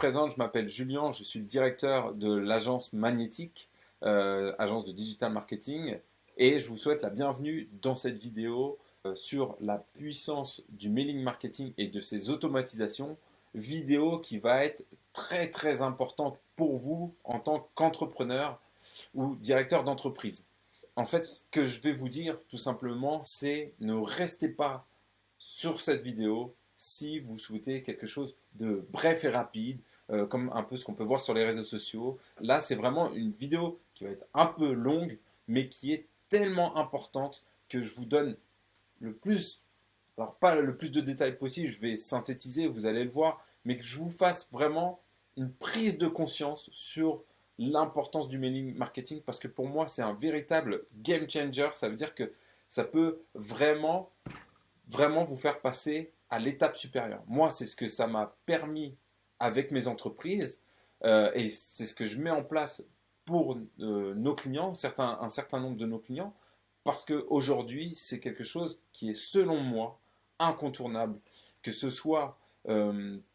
présente, je m'appelle Julien, je suis le directeur de l'agence Magnétique, agence de digital marketing, et je vous souhaite la bienvenue dans cette vidéo sur la puissance du mailing marketing et de ses automatisations, vidéo qui va être très très importante pour vous en tant qu'entrepreneur ou directeur d'entreprise. En fait, ce que je vais vous dire tout simplement, c'est ne restez pas sur cette vidéo si vous souhaitez quelque chose de bref et rapide, comme un peu ce qu'on peut voir sur les réseaux sociaux. Là, c'est vraiment une vidéo qui va être un peu longue, mais qui est tellement importante que je vous donne le plus, alors pas le plus de détails possible, je vais synthétiser, vous allez le voir, mais que je vous fasse vraiment une prise de conscience sur l'importance du mailing marketing, parce que pour moi, c'est un véritable game changer. Ça veut dire que ça peut vraiment vous faire passer à l'étape supérieure. Moi, c'est ce que ça m'a permis avec mes entreprises et c'est ce que je mets en place pour nos clients, un certain nombre de nos clients, parce qu'aujourd'hui, c'est quelque chose qui est, selon moi, incontournable, que ce soit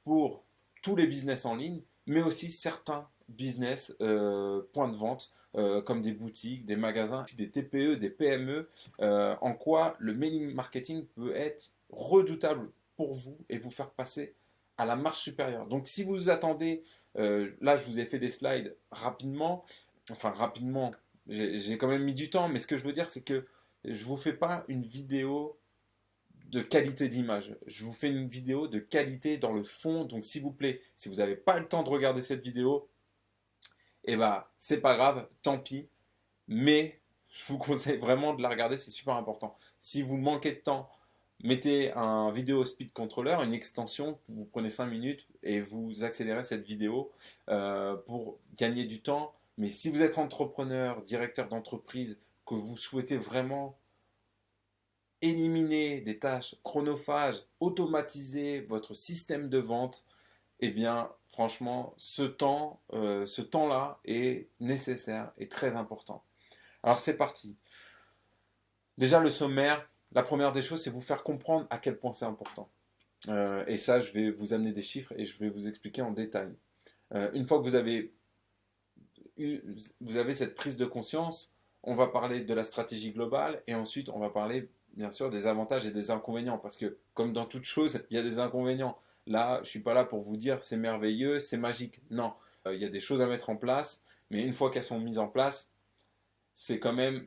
pour tous les business en ligne, mais aussi certains business points de vente, comme des boutiques, des magasins, des TPE, des PME, en quoi le mailing marketing peut être redoutable pour vous et vous faire passer à la marche supérieure. Donc si vous attendez, là je vous ai fait des slides rapidement, enfin rapidement, j'ai quand même mis du temps, mais ce que je veux dire c'est que je ne vous fais pas une vidéo de qualité d'image. Je vous fais une vidéo de qualité dans le fond. Donc s'il vous plaît, si vous n'avez pas le temps de regarder cette vidéo, eh ben c'est pas grave, tant pis. Mais je vous conseille vraiment de la regarder, c'est super important. Si vous manquez de temps, mettez un vidéo speed controller, une extension, vous prenez 5 minutes et vous accélérez cette vidéo pour gagner du temps. Mais si vous êtes entrepreneur, directeur d'entreprise, que vous souhaitez vraiment éliminer des tâches chronophages, automatiser votre système de vente, eh bien, franchement, ce temps-là est nécessaire et très important. Alors c'est parti. Déjà le sommaire, la première des choses, c'est vous faire comprendre à quel point c'est important. Et ça, je vais vous amener des chiffres et je vais vous expliquer en détail. Une fois que vous avez cette prise de conscience, on va parler de la stratégie globale et ensuite on va parler bien sûr des avantages et des inconvénients parce que comme dans toute chose, il y a des inconvénients. Là, je ne suis pas là pour vous dire c'est merveilleux, c'est magique. Non, il y a des choses à mettre en place, mais une fois qu'elles sont mises en place, c'est quand même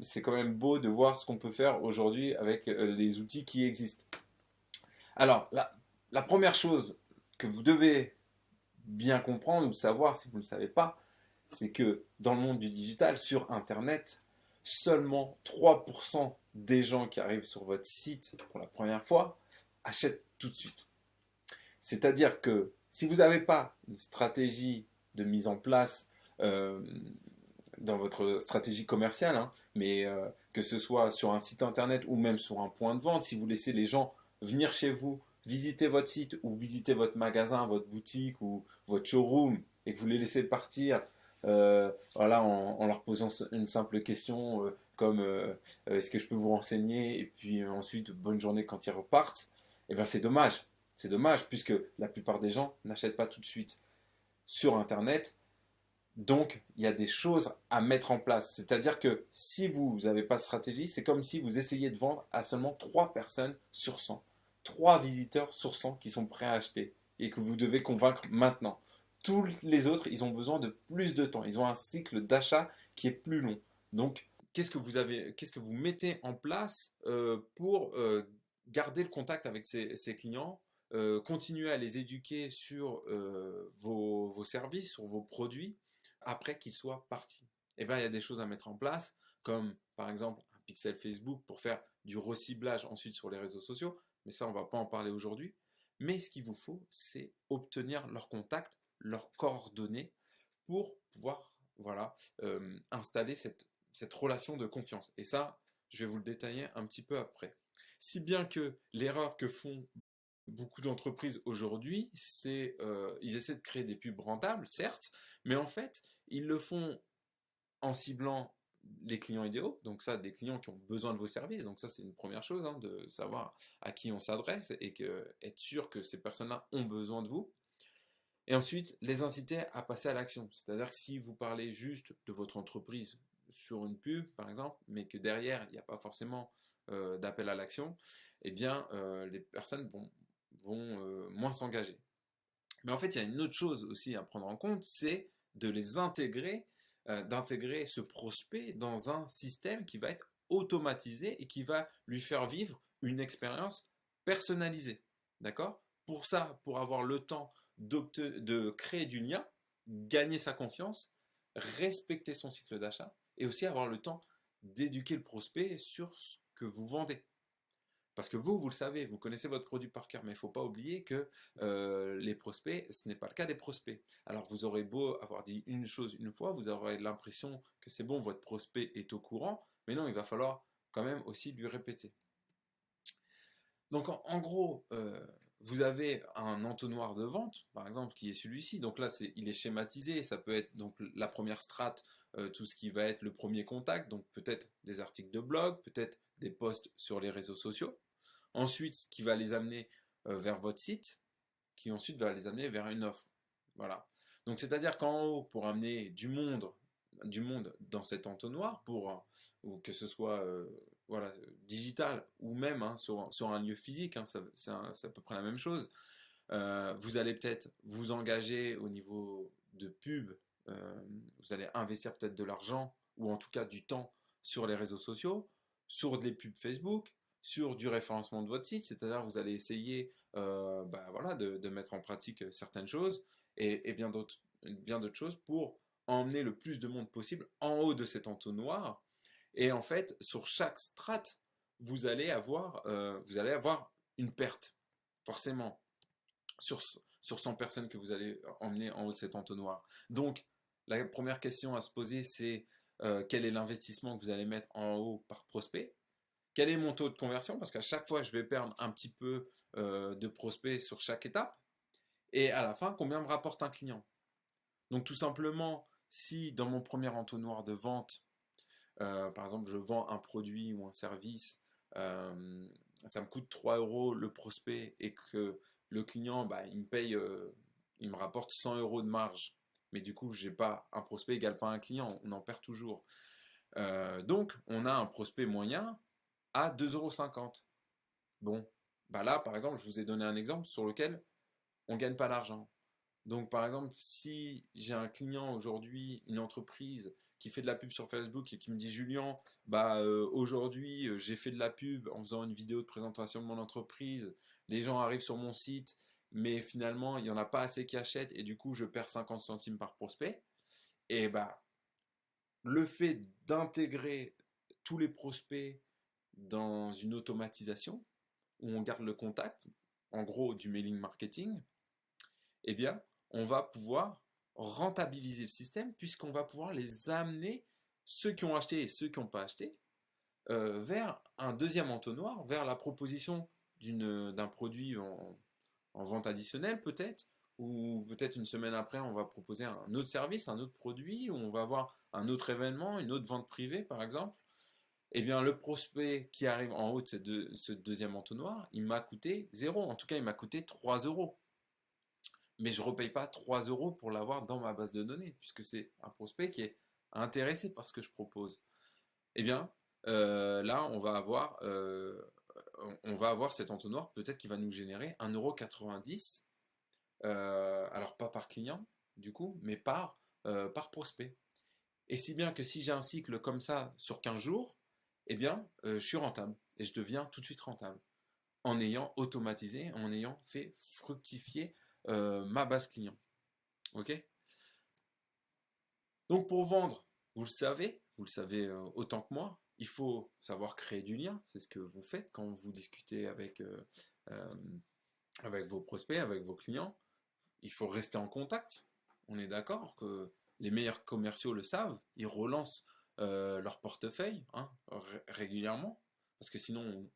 beau de voir ce qu'on peut faire aujourd'hui avec les outils qui existent. Alors, la première chose que vous devez bien comprendre ou savoir si vous ne le savez pas, c'est que dans le monde du digital, sur Internet, seulement 3% des gens qui arrivent sur votre site pour la première fois achètent tout de suite. C'est-à-dire que si vous n'avez pas une stratégie de mise en place dans votre stratégie commerciale, hein, mais que ce soit sur un site internet ou même sur un point de vente, si vous laissez les gens venir chez vous, visiter votre site ou visiter votre magasin, votre boutique ou votre showroom et que vous les laissez partir voilà, en leur posant une simple question comme est-ce que je peux vous renseigner et puis ensuite bonne journée quand ils repartent, et bien c'est dommage. C'est dommage puisque la plupart des gens n'achètent pas tout de suite sur Internet. Donc, il y a des choses à mettre en place. C'est-à-dire que si vous n'avez pas de stratégie, c'est comme si vous essayez de vendre à seulement 3 personnes sur 100. 3 visiteurs sur 100 qui sont prêts à acheter et que vous devez convaincre maintenant. Tous les autres, ils ont besoin de plus de temps. Ils ont un cycle d'achat qui est plus long. Donc, qu'est-ce que vous mettez en place pour garder le contact avec ces clients, continuer à les éduquer sur vos services, sur vos produits, après qu'ils soient partis. Eh bien, il y a des choses à mettre en place, comme par exemple un pixel Facebook pour faire du reciblage ensuite sur les réseaux sociaux, mais ça, on ne va pas en parler aujourd'hui. Mais ce qu'il vous faut, c'est obtenir leurs contacts, leurs coordonnées, pour pouvoir voilà, installer cette relation de confiance. Et ça, je vais vous le détailler un petit peu après. Si bien que l'erreur que font beaucoup d'entreprises aujourd'hui, c'est ils essaient de créer des pubs rentables, certes, mais en fait, ils le font en ciblant les clients idéaux, donc ça, des clients qui ont besoin de vos services, donc ça c'est une première chose, hein, de savoir à qui on s'adresse et être sûr que ces personnes-là ont besoin de vous. Et ensuite, les inciter à passer à l'action. C'est-à-dire que si vous parlez juste de votre entreprise sur une pub, par exemple, mais que derrière, il n'y a pas forcément d'appel à l'action, eh bien, les personnes vont moins s'engager. Mais en fait, il y a une autre chose aussi à prendre en compte, c'est de les intégrer, d'intégrer ce prospect dans un système qui va être automatisé et qui va lui faire vivre une expérience personnalisée. D'accord? Pour ça, pour avoir le temps de créer du lien, gagner sa confiance, respecter son cycle d'achat et aussi avoir le temps d'éduquer le prospect sur ce que vous vendez. Parce que vous le savez, vous connaissez votre produit par cœur, mais il ne faut pas oublier que les prospects, ce n'est pas le cas des prospects. Alors vous aurez beau avoir dit une chose une fois, vous aurez l'impression que c'est bon, votre prospect est au courant, mais non, il va falloir quand même aussi lui répéter. Donc en gros, vous avez un entonnoir de vente, par exemple, qui est celui-ci. Donc là, il est schématisé. Ça peut être donc la première strate, tout ce qui va être le premier contact, donc peut-être des articles de blog, peut-être des posts sur les réseaux sociaux. Ensuite, ce qui va les amener vers votre site, qui ensuite va les amener vers une offre. Voilà. Donc c'est-à-dire qu'en haut, pour amener du monde dans cet entonnoir, ou que ce soit voilà, digital ou même sur un lieu physique, c'est à peu près la même chose. Vous allez peut-être vous engager au niveau de pub, vous allez investir peut-être de l'argent ou en tout cas du temps sur les réseaux sociaux, sur des pubs Facebook, sur du référencement de votre site, c'est-à-dire vous allez essayer voilà, de mettre en pratique certaines choses et bien d'autres choses pour emmener le plus de monde possible en haut de cet entonnoir. Et en fait, sur chaque strate, vous allez avoir une perte, forcément sur, sur 100 personnes que vous allez emmener en haut de cet entonnoir. Donc, la première question à se poser, c'est quel est l'investissement que vous allez mettre en haut par prospect? Quel est mon taux de conversion? Parce qu'à chaque fois, je vais perdre un petit peu de prospects sur chaque étape. Et à la fin, combien me rapporte un client? Donc, tout simplement, si dans mon premier entonnoir de vente, par exemple, je vends un produit ou un service, euh, ça me coûte 3 euros le prospect et que le client, bah, il me rapporte 100 euros de marge. Mais du coup, j'ai pas un prospect égale pas un client, on en perd toujours. Donc, on a un prospect moyen à 2,50 euros. Bon, bah là, par exemple, je vous ai donné un exemple sur lequel on ne gagne pas d'argent. Donc, par exemple, si j'ai un client aujourd'hui, une entreprise qui fait de la pub sur Facebook et qui me dit Julien, aujourd'hui j'ai fait de la pub en faisant une vidéo de présentation de mon entreprise, les gens arrivent sur mon site, mais finalement il n'y en a pas assez qui achètent et du coup je perds 50 centimes par prospect. Et bah, le fait d'intégrer tous les prospects dans une automatisation où on garde le contact, en gros du mailing marketing, eh bien, on va pouvoir rentabiliser le système puisqu'on va pouvoir les amener, ceux qui ont acheté et ceux qui n'ont pas acheté, vers un deuxième entonnoir, vers la proposition d'un produit en vente additionnelle peut-être, ou peut-être une semaine après, on va proposer un autre service, un autre produit, ou on va avoir un autre événement, une autre vente privée par exemple. Eh bien, le prospect qui arrive en haut de ce deuxième entonnoir, il m'a coûté zéro. En tout cas, il m'a coûté 3 euros. Mais je ne repaye pas 3 euros pour l'avoir dans ma base de données, puisque c'est un prospect qui est intéressé par ce que je propose. Eh bien, là, on va avoir cet entonnoir, peut-être qui va nous générer 1,90 €, alors pas par client, du coup, mais par prospect. Et si bien que si j'ai un cycle comme ça sur 15 jours, eh bien, je suis rentable, et je deviens tout de suite rentable, en ayant automatisé, en ayant fait fructifier ma base client. Ok? Donc pour vendre, vous le savez autant que moi, il faut savoir créer du lien. C'est ce que vous faites quand vous discutez euh, avec vos prospects, avec vos clients. Il faut rester en contact. On est d'accord que les meilleurs commerciaux le savent. Ils relancent leur portefeuille régulièrement parce que sinon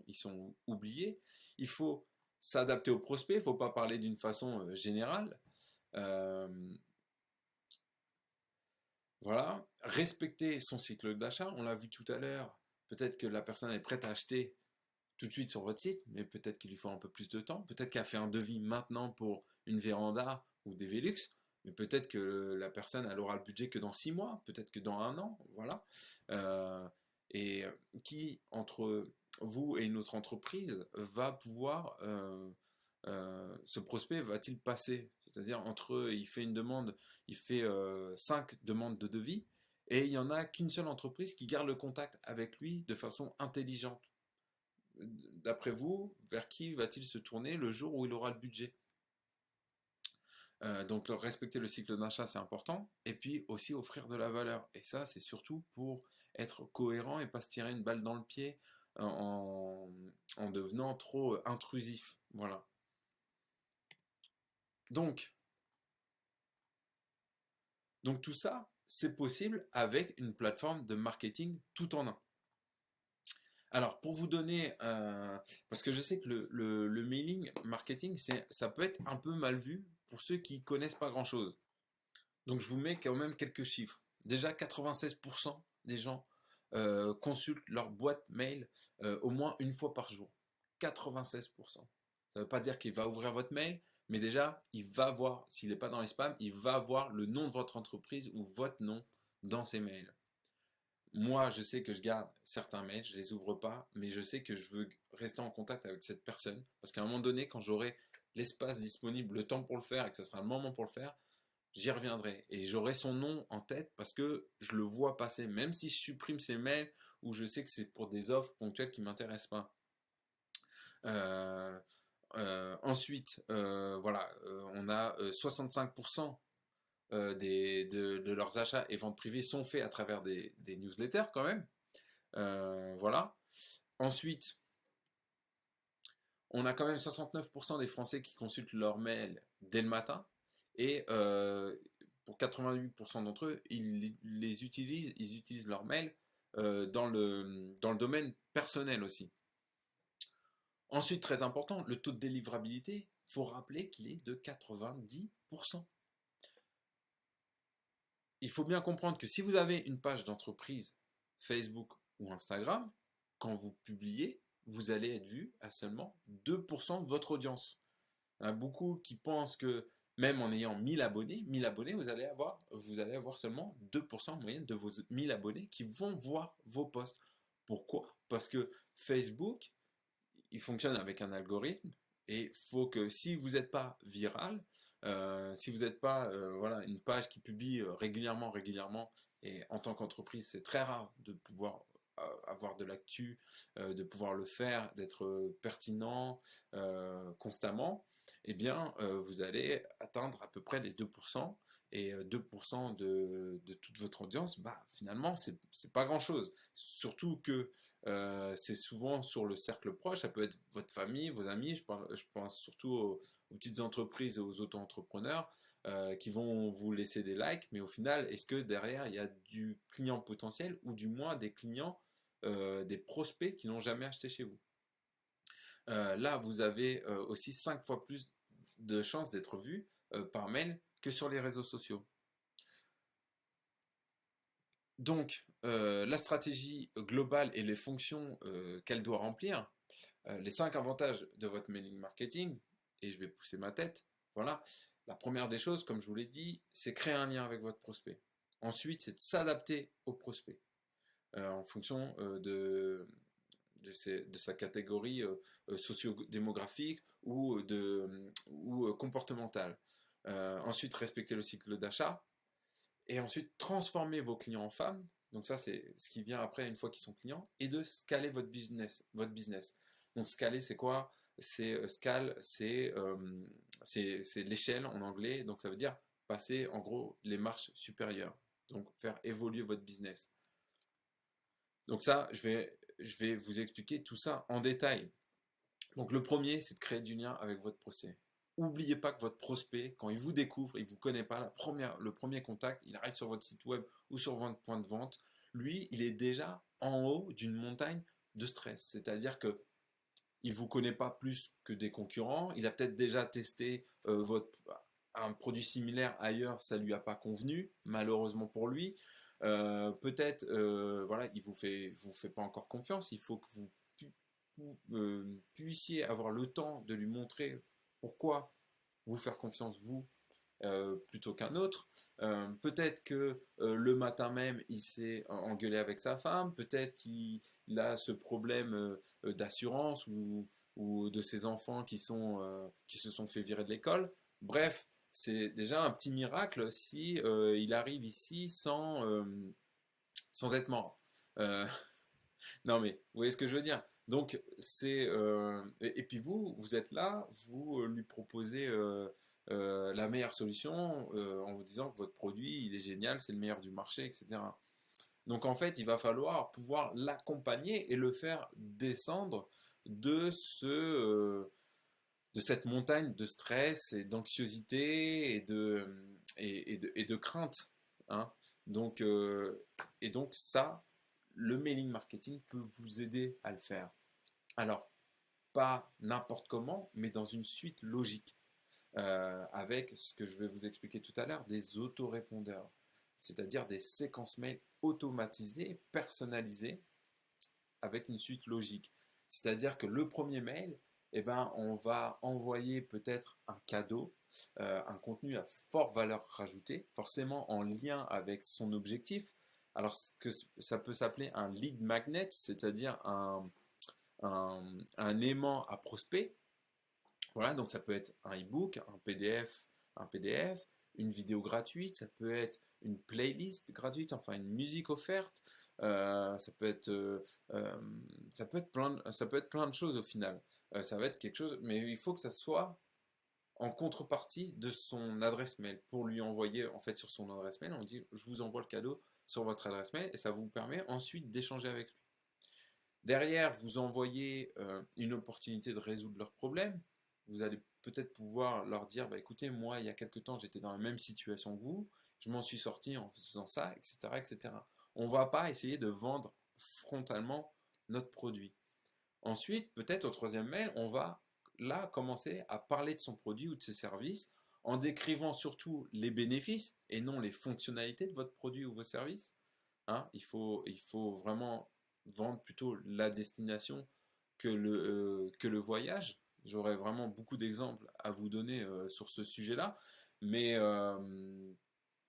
ils sont oubliés. Il faut s'adapter aux prospects. Il ne faut pas parler d'une façon générale. Euh, Voilà, respecter son cycle d'achat, on l'a vu tout à l'heure, peut-être que la personne est prête à acheter tout de suite sur votre site, mais peut-être qu'il lui faut un peu plus de temps, peut-être qu'elle a fait un devis maintenant pour une véranda ou des Velux, mais peut-être que la personne, elle aura le budget que dans 6 mois, peut-être que dans un an, voilà. Euh, et qui, entre vous et une autre entreprise, va pouvoir, ce prospect va-t-il passer? C'est-à-dire, entre eux, il fait une demande, il fait 5 demandes de devis, et il n'y en a qu'une seule entreprise qui garde le contact avec lui de façon intelligente. D'après vous, vers qui va-t-il se tourner le jour où il aura le budget? Donc respecter le cycle d'achat, c'est important. Et puis aussi offrir de la valeur. Et ça, c'est surtout pour être cohérent et pas se tirer une balle dans le pied en, en devenant trop intrusif. Voilà. Donc, donc tout ça, c'est possible avec une plateforme de marketing tout en un. Alors, pour vous donner, parce que je sais que le mailing marketing, ça peut être un peu mal vu pour ceux qui connaissent pas grand-chose. Donc, je vous mets quand même quelques chiffres. Déjà, 96% des gens consultent leur boîte mail au moins une fois par jour. 96%. Ça ne veut pas dire qu'il va ouvrir votre mail, mais déjà, il va voir, s'il n'est pas dans les spams, il va voir le nom de votre entreprise ou votre nom dans ses mails. Moi, je sais que je garde certains mails, je les ouvre pas, mais je sais que je veux rester en contact avec cette personne parce qu'à un moment donné, quand j'aurai l'espace disponible, le temps pour le faire et que ce sera le moment pour le faire, j'y reviendrai et j'aurai son nom en tête parce que je le vois passer, même si je supprime ses mails ou je sais que c'est pour des offres ponctuelles qui m'intéressent pas. Euh, ensuite, voilà, on a 65% de leurs achats et ventes privées sont faits à travers des newsletters quand même. Voilà. Ensuite, on a quand même 69% des Français qui consultent leur mail dès le matin. Et pour 88% d'entre eux, ils utilisent leur mail dans le domaine personnel aussi. Ensuite, très important, le taux de délivrabilité, il faut rappeler qu'il est de 90%. Il faut bien comprendre que si vous avez une page d'entreprise Facebook ou Instagram, quand vous publiez, vous allez être vu à seulement 2% de votre audience. Il y en a beaucoup qui pensent que même en ayant 1000 abonnés, vous allez avoir seulement 2% en moyenne de vos 1000 abonnés qui vont voir vos posts. Pourquoi? Parce que Facebook, il fonctionne avec un algorithme et il faut que si vous n'êtes pas viral, si vous n'êtes pas voilà, une page qui publie régulièrement, et en tant qu'entreprise, c'est très rare de pouvoir avoir de l'actu, de pouvoir le faire, d'être pertinent constamment, eh bien, vous allez atteindre à peu près les 2%. Et 2% de toute votre audience, bah, finalement, c'est pas grand-chose. Surtout que c'est souvent sur le cercle proche, ça peut être votre famille, vos amis, je pense surtout aux petites entreprises et aux auto-entrepreneurs qui vont vous laisser des likes, mais au final, est-ce que derrière, il y a du client potentiel ou du moins des clients, des prospects qui n'ont jamais acheté chez vous? Là, vous avez aussi 5 fois plus de chances d'être vu par mail que sur les réseaux sociaux. Donc, la stratégie globale et les fonctions qu'elle doit remplir, les 5 avantages de votre mailing marketing, et je vais pousser ma tête, voilà. La première des choses, comme je vous l'ai dit, c'est créer un lien avec votre prospect. Ensuite, c'est de s'adapter au prospect en fonction de sa catégorie socio-démographique ou comportementale. Ensuite, respecter le cycle d'achat. Et ensuite, transformer vos clients en femmes. Donc ça, c'est ce qui vient après une fois qu'ils sont clients. Et de scaler votre business. Votre business. Donc scaler, c'est quoi? Scale, c'est l'échelle en anglais. Donc ça veut dire passer en gros les marches supérieures. Donc faire évoluer votre business. Donc ça, je vais vous expliquer tout ça en détail. Donc le premier, c'est de créer du lien avec votre prospect. N'oubliez pas que votre prospect, quand il vous découvre, il ne vous connaît pas, le premier contact, il arrive sur votre site web ou sur votre point de vente, lui, il est déjà en haut d'une montagne de stress. C'est-à-dire que il ne vous connaît pas plus que des concurrents, il a peut-être déjà testé un produit similaire ailleurs, ça ne lui a pas convenu, malheureusement pour lui. Peut-être, voilà, il vous fait pas encore confiance, il faut que vous puissiez avoir le temps de lui montrer pourquoi vous faire confiance, vous, plutôt qu'un autre. Peut-être que le matin même, il s'est engueulé avec sa femme. Peut-être qu'il a ce problème d'assurance ou de ses enfants qui se sont fait virer de l'école. Bref, c'est déjà un petit miracle si il arrive ici sans être mort. Euh, non mais, vous voyez ce que je veux dire? Donc, et puis vous êtes là, vous lui proposez la meilleure solution en vous disant que votre produit, il est génial, c'est le meilleur du marché, etc. Donc en fait, il va falloir pouvoir l'accompagner et le faire descendre de de cette montagne de stress et d'anxiété et de crainte, hein. Donc, et donc ça, le mailing marketing peut vous aider à le faire. Alors, pas n'importe comment, mais dans une suite logique, avec ce que je vais vous expliquer tout à l'heure, des autorépondeurs, c'est-à-dire des séquences mails automatisées, personnalisées, avec une suite logique. C'est-à-dire que le premier mail, eh ben, on va envoyer peut-être un cadeau, un contenu à forte valeur rajoutée, forcément en lien avec son objectif. Alors que ça peut s'appeler un lead magnet, c'est-à-dire un aimant à prospect. Voilà, donc ça peut être un e-book, un PDF, une vidéo gratuite, ça peut être une playlist gratuite, enfin une musique offerte, ça peut être, ça peut être plein de choses au final. Ça va être quelque chose, mais il faut que ça soit en contrepartie de son adresse mail. Pour lui envoyer en fait sur son adresse mail, on dit je vous envoie le cadeau sur votre adresse mail et ça vous permet ensuite d'échanger avec lui. Derrière, vous envoyez une opportunité de résoudre leurs problèmes. Vous allez peut-être pouvoir leur dire, bah, écoutez, moi, il y a quelque temps, j'étais dans la même situation que vous, je m'en suis sorti en faisant ça, etc., etc. On ne va pas essayer de vendre frontalement notre produit. Ensuite, peut-être au troisième mail, on va là commencer à parler de son produit ou de ses services en décrivant surtout les bénéfices et non les fonctionnalités de votre produit ou vos services. Hein, il faut vraiment vendre plutôt la destination que le voyage. J'aurais vraiment beaucoup d'exemples à vous donner sur ce sujet-là, mais, euh,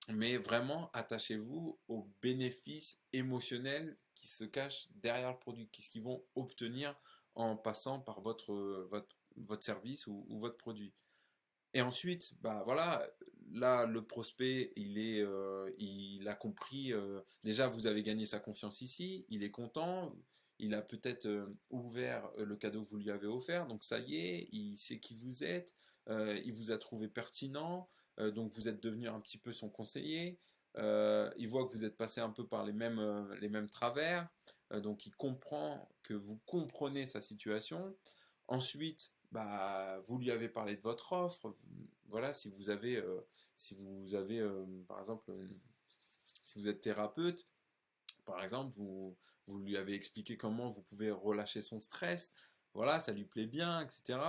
mais vraiment attachez-vous aux bénéfices émotionnels qui se cachent derrière le produit, qu'est-ce qu'ils vont obtenir en passant par votre service ou votre produit. Et ensuite, bah voilà, là le prospect, il a compris. Déjà, vous avez gagné sa confiance ici. Il est content. Il a peut-être ouvert le cadeau que vous lui avez offert. Donc ça y est, il sait qui vous êtes. Il vous a trouvé pertinent. Donc vous êtes devenu un petit peu son conseiller. Il voit que vous êtes passé un peu par les mêmes travers. Donc il comprend que vous comprenez sa situation. Ensuite, bah, vous lui avez parlé de votre offre. Voilà, si vous avez par exemple, si vous êtes thérapeute, par exemple, vous lui avez expliqué comment vous pouvez relâcher son stress. Voilà, ça lui plaît bien, etc.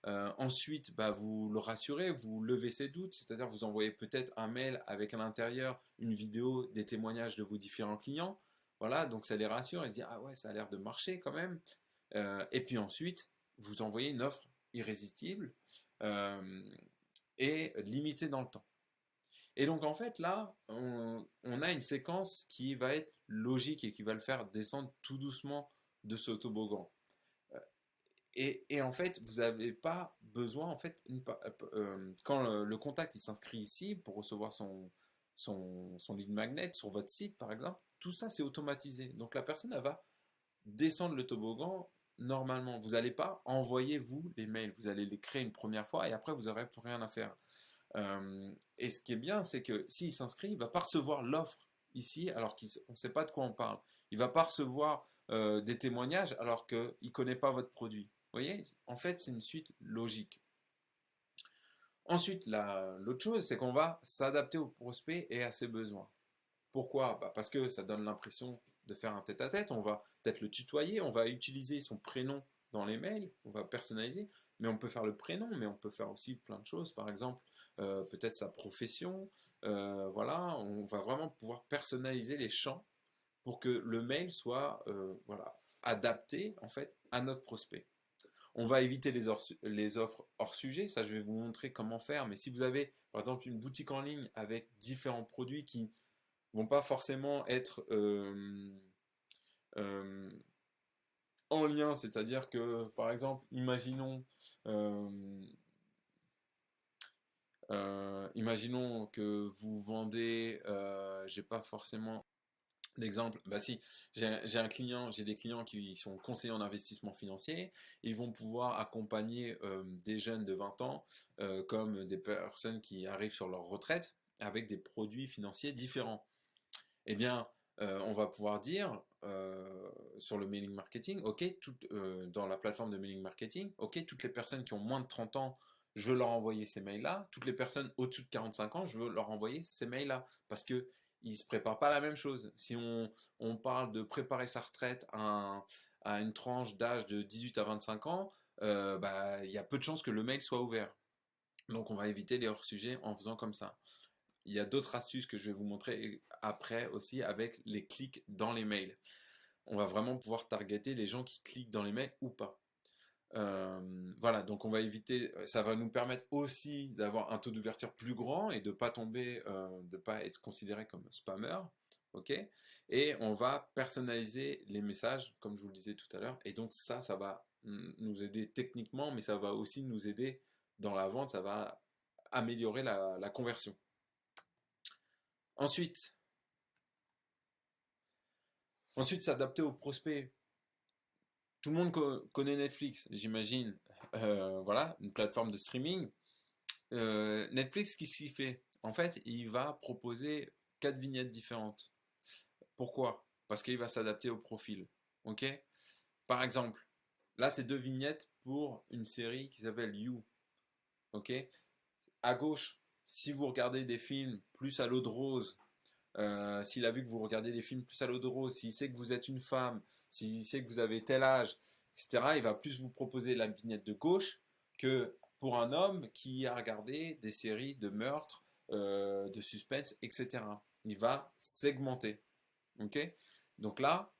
Ensuite, bah, vous le rassurez, vous levez ses doutes, c'est-à-dire vous envoyez peut-être un mail avec à l'intérieur une vidéo des témoignages de vos différents clients. Voilà, donc ça les rassure, ils se disent ah ouais, ça a l'air de marcher quand même. Et puis ensuite, vous envoyez une offre irrésistible euh, et limitée dans le temps. Et donc en fait là, on a une séquence qui va être logique et qui va le faire descendre tout doucement de ce toboggan. Euh, et en fait, vous n'avez pas besoin, en fait, quand le contact il s'inscrit ici pour recevoir son lead magnet sur votre site par exemple, tout ça c'est automatisé. Donc la personne elle va descendre le toboggan normalement. Vous n'allez pas envoyer vous les mails, vous allez les créer une première fois et après vous n'aurez plus rien à faire. Et ce qui est bien, c'est que s'il s'inscrit, il ne va pas recevoir l'offre ici alors qu'on ne sait pas de quoi on parle. Il ne va pas recevoir des témoignages alors qu'il ne connaît pas votre produit. Vous voyez, en fait, c'est une suite logique. Ensuite, l'autre chose, c'est qu'on va s'adapter au prospect et à ses besoins. Pourquoi? Bah, parce que ça donne l'impression de faire un tête-à-tête. On va peut-être le tutoyer, on va utiliser son prénom dans les mails, on va personnaliser, mais on peut faire le prénom, mais on peut faire aussi plein de choses. Par exemple, peut-être sa profession. Voilà, on va vraiment pouvoir personnaliser les champs pour que le mail soit voilà, adapté en fait à notre prospect. On va éviter les offres hors sujet, ça je vais vous montrer comment faire, mais si vous avez par exemple une boutique en ligne avec différents produits qui vont pas forcément être euh, en lien, c'est-à-dire que par exemple, euh, imaginons que vous vendez, j'ai pas forcément d'exemple, bah si, j'ai des clients qui sont conseillers en investissement financier, ils vont pouvoir accompagner des jeunes de 20 ans comme des personnes qui arrivent sur leur retraite avec des produits financiers différents. Eh bien, on va pouvoir dire sur le mailing marketing, ok, dans la plateforme de mailing marketing, ok, toutes les personnes qui ont moins de 30 ans, je veux leur envoyer ces mails-là. Toutes les personnes au-dessus de 45 ans, je veux leur envoyer ces mails-là. Parce que ils se préparent pas à la même chose. Si on parle de préparer sa retraite à une tranche d'âge de 18 à 25 ans, bah, il y a peu de chances que le mail soit ouvert. Donc on va éviter les hors-sujets en faisant comme ça. Il y a d'autres astuces que je vais vous montrer après aussi avec les clics dans les mails. On va vraiment pouvoir targeter les gens qui cliquent dans les mails ou pas. Voilà, donc on va éviter, ça va nous permettre aussi d'avoir un taux d'ouverture plus grand et de pas tomber, de pas être considéré comme spammer, ok? Et on va personnaliser les messages, comme je vous le disais tout à l'heure, et donc ça va nous aider techniquement, mais ça va aussi nous aider dans la vente, ça va améliorer la conversion. Ensuite, ensuite s'adapter aux prospects. Tout le monde connaît Netflix, j'imagine. Voilà, une plateforme de streaming. Netflix, qu'est-ce qu'il fait? En fait, il va proposer 4 vignettes différentes. Pourquoi? Parce qu'il va s'adapter au profil. Ok? Par exemple, là, c'est 2 vignettes pour une série qui s'appelle You. Ok? À gauche, si vous regardez des films plus à l'eau de rose, s'il a vu que vous regardez des films plus à l'eau de rose, s'il sait que vous êtes une femme, s'il sait que vous avez tel âge, etc., il va plus vous proposer la vignette de gauche que pour un homme qui a regardé des séries de meurtres, de suspense, etc. Il va segmenter. Ok? Donc là,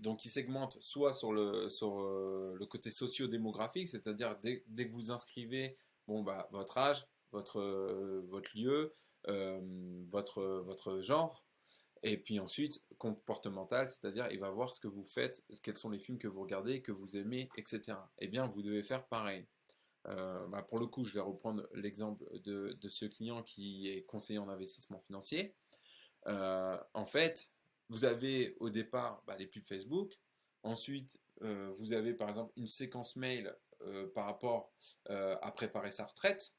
donc il segmente soit sur le côté socio-démographique, c'est-à-dire dès que vous inscrivez, bon bah votre âge, votre lieu, votre genre, et puis ensuite comportemental, c'est-à-dire il va voir ce que vous faites, quels sont les films que vous regardez, que vous aimez, etc. Eh bien, vous devez faire pareil. Bah, pour le coup, je vais reprendre l'exemple de ce client qui est conseiller en investissement financier. En fait, vous avez au départ bah, les pubs Facebook. Ensuite, vous avez par exemple une séquence mail par rapport à préparer sa retraite.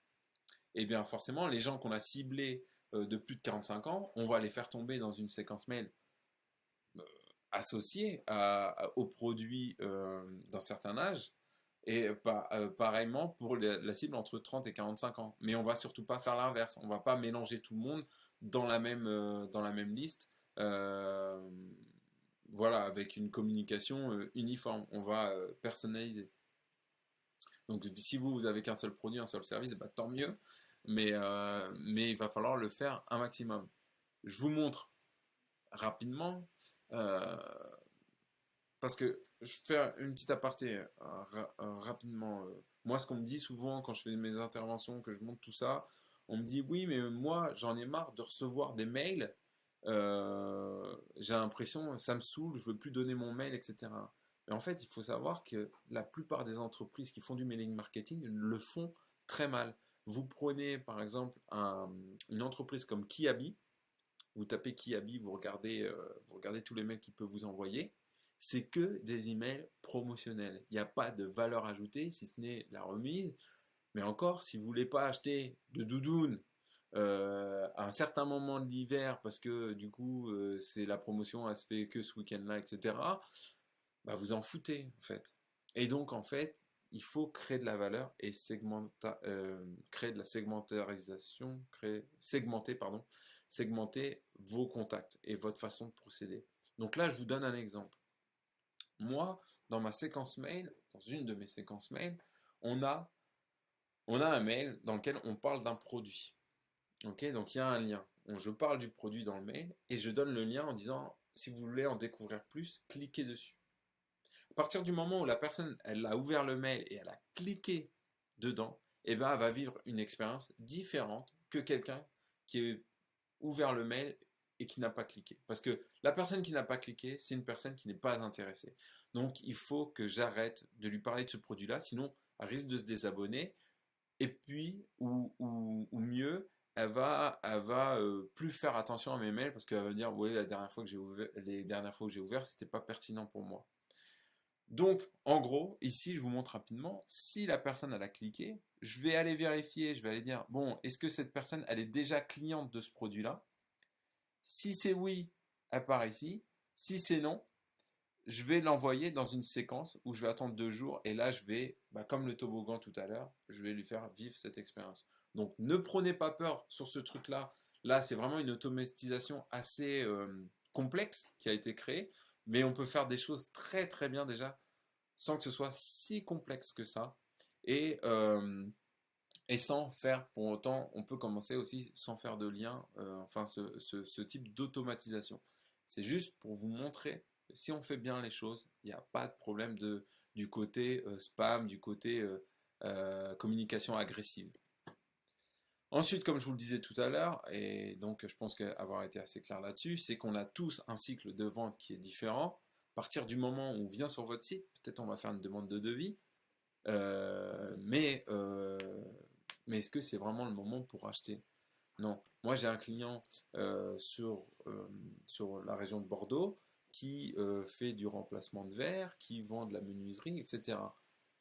Et bien forcément, les gens qu'on a ciblés de plus de 45 ans, on va les faire tomber dans une séquence mail euh, associée aux produits d'un certain âge. Et pareillement pour la cible entre 30 et 45 ans. Mais on va surtout pas faire l'inverse. On va pas mélanger tout le monde dans la même liste. Euh, voilà, avec une communication uniforme. On va personnaliser. Donc si vous avez qu'un seul produit, un seul service, bah, tant mieux. Mais il va falloir le faire un maximum. Je vous montre rapidement euh, parce que je fais une petite aparté rapidement. Moi, ce qu'on me dit souvent quand je fais mes interventions, que je montre tout ça, on me dit oui, mais moi, j'en ai marre de recevoir des mails. J'ai l'impression, ça me saoule, je veux plus donner mon mail, etc. Mais en fait, il faut savoir que la plupart des entreprises qui font du mailing marketing le font très mal. Vous prenez par exemple une entreprise comme Kiabi, vous tapez Kiabi, vous regardez tous les mails qu'il peut vous envoyer. C'est que des emails promotionnels. Il n'y a pas de valeur ajoutée, si ce n'est la remise. Mais encore, si vous ne voulez pas acheter de doudoune à un certain moment de l'hiver, parce que du coup, c'est la promotion, elle se fait que ce week-end-là, etc., bah, vous en foutez, en fait. Et donc, en fait, il faut créer de la valeur et créer de la segmentarisation, segmenter vos contacts et votre façon de procéder. Donc là, je vous donne un exemple. Moi, dans ma séquence mail, dans une de mes séquences mail, on a, on a un mail dans lequel on parle d'un produit. Ok, donc il y a un lien. Je parle du produit dans le mail et je donne le lien en disant, si vous voulez en découvrir plus, cliquez dessus. partir du moment où la personne, elle a ouvert le mail et elle a cliqué dedans, eh ben, elle va vivre une expérience différente que quelqu'un qui a ouvert le mail et qui n'a pas cliqué. Parce que la personne qui n'a pas cliqué, c'est une personne qui n'est pas intéressée. Donc, il faut que j'arrête de lui parler de ce produit-là, sinon, elle risque de se désabonner. Et puis, ou mieux, elle va plus faire attention à mes mails parce qu'elle va me dire, oui, la dernière fois que j'ai ouvert, les dernières fois que j'ai ouvert, c'était pas pertinent pour moi. Donc, en gros, ici, je vous montre rapidement, si la personne, elle a cliqué, je vais aller vérifier, je vais aller dire, bon, est-ce que cette personne, elle est déjà cliente de ce produit-là? Si c'est oui, elle part ici. Si c'est non, je vais l'envoyer dans une séquence où je vais attendre 2 jours et là, je vais, bah, comme le toboggan tout à l'heure, je vais lui faire vivre cette expérience. Donc, ne prenez pas peur sur ce truc-là. Là, c'est vraiment une automatisation assez complexe qui a été créée, mais on peut faire des choses très très bien déjà sans que ce soit si complexe que ça. Et, euh, et sans faire, pour autant, on peut commencer aussi sans faire de lien, enfin ce type d'automatisation. C'est juste pour vous montrer que si on fait bien les choses, il n'y a pas de problème du côté spam, du côté communication agressive. Ensuite, comme je vous le disais tout à l'heure, et donc je pense qu'avoir été assez clair là-dessus, c'est qu'on a tous un cycle de vente qui est différent. À partir du moment où on vient sur votre site, peut-être on va faire une demande de devis, euh, mais, euh, mais est-ce que c'est vraiment le moment pour acheter? Non. Moi, j'ai un client sur la région de Bordeaux qui fait du remplacement de verre, qui vend de la menuiserie, etc.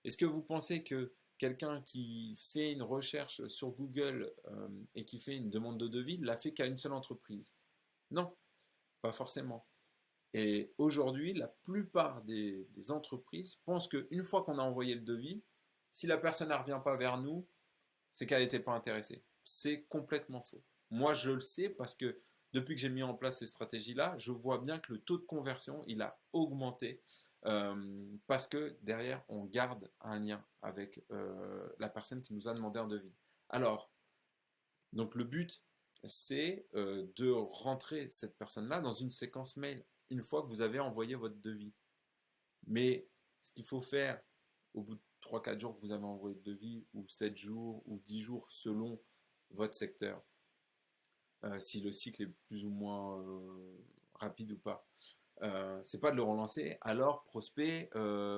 Est-ce que vous pensez que quelqu'un qui fait une recherche sur Google et qui fait une demande de devis l'a fait qu'à une seule entreprise? Non, pas forcément. Et aujourd'hui, la plupart des entreprises pensent qu'une fois qu'on a envoyé le devis, si la personne ne revient pas vers nous, c'est qu'elle n'était pas intéressée. C'est complètement faux. Moi, je le sais parce que depuis que j'ai mis en place ces stratégies-là, je vois bien que le taux de conversion, il a augmenté parce que derrière, on garde un lien avec la personne qui nous a demandé un devis. Alors, donc le but, c'est de rentrer cette personne-là dans une séquence mail une fois que vous avez envoyé votre devis. Mais ce qu'il faut faire au bout de 3 4 jours que vous avez envoyé le devis, ou 7 jours, ou 10 jours, selon votre secteur, si le cycle est plus ou moins rapide ou pas, c'est pas de le relancer. Alors, prospect,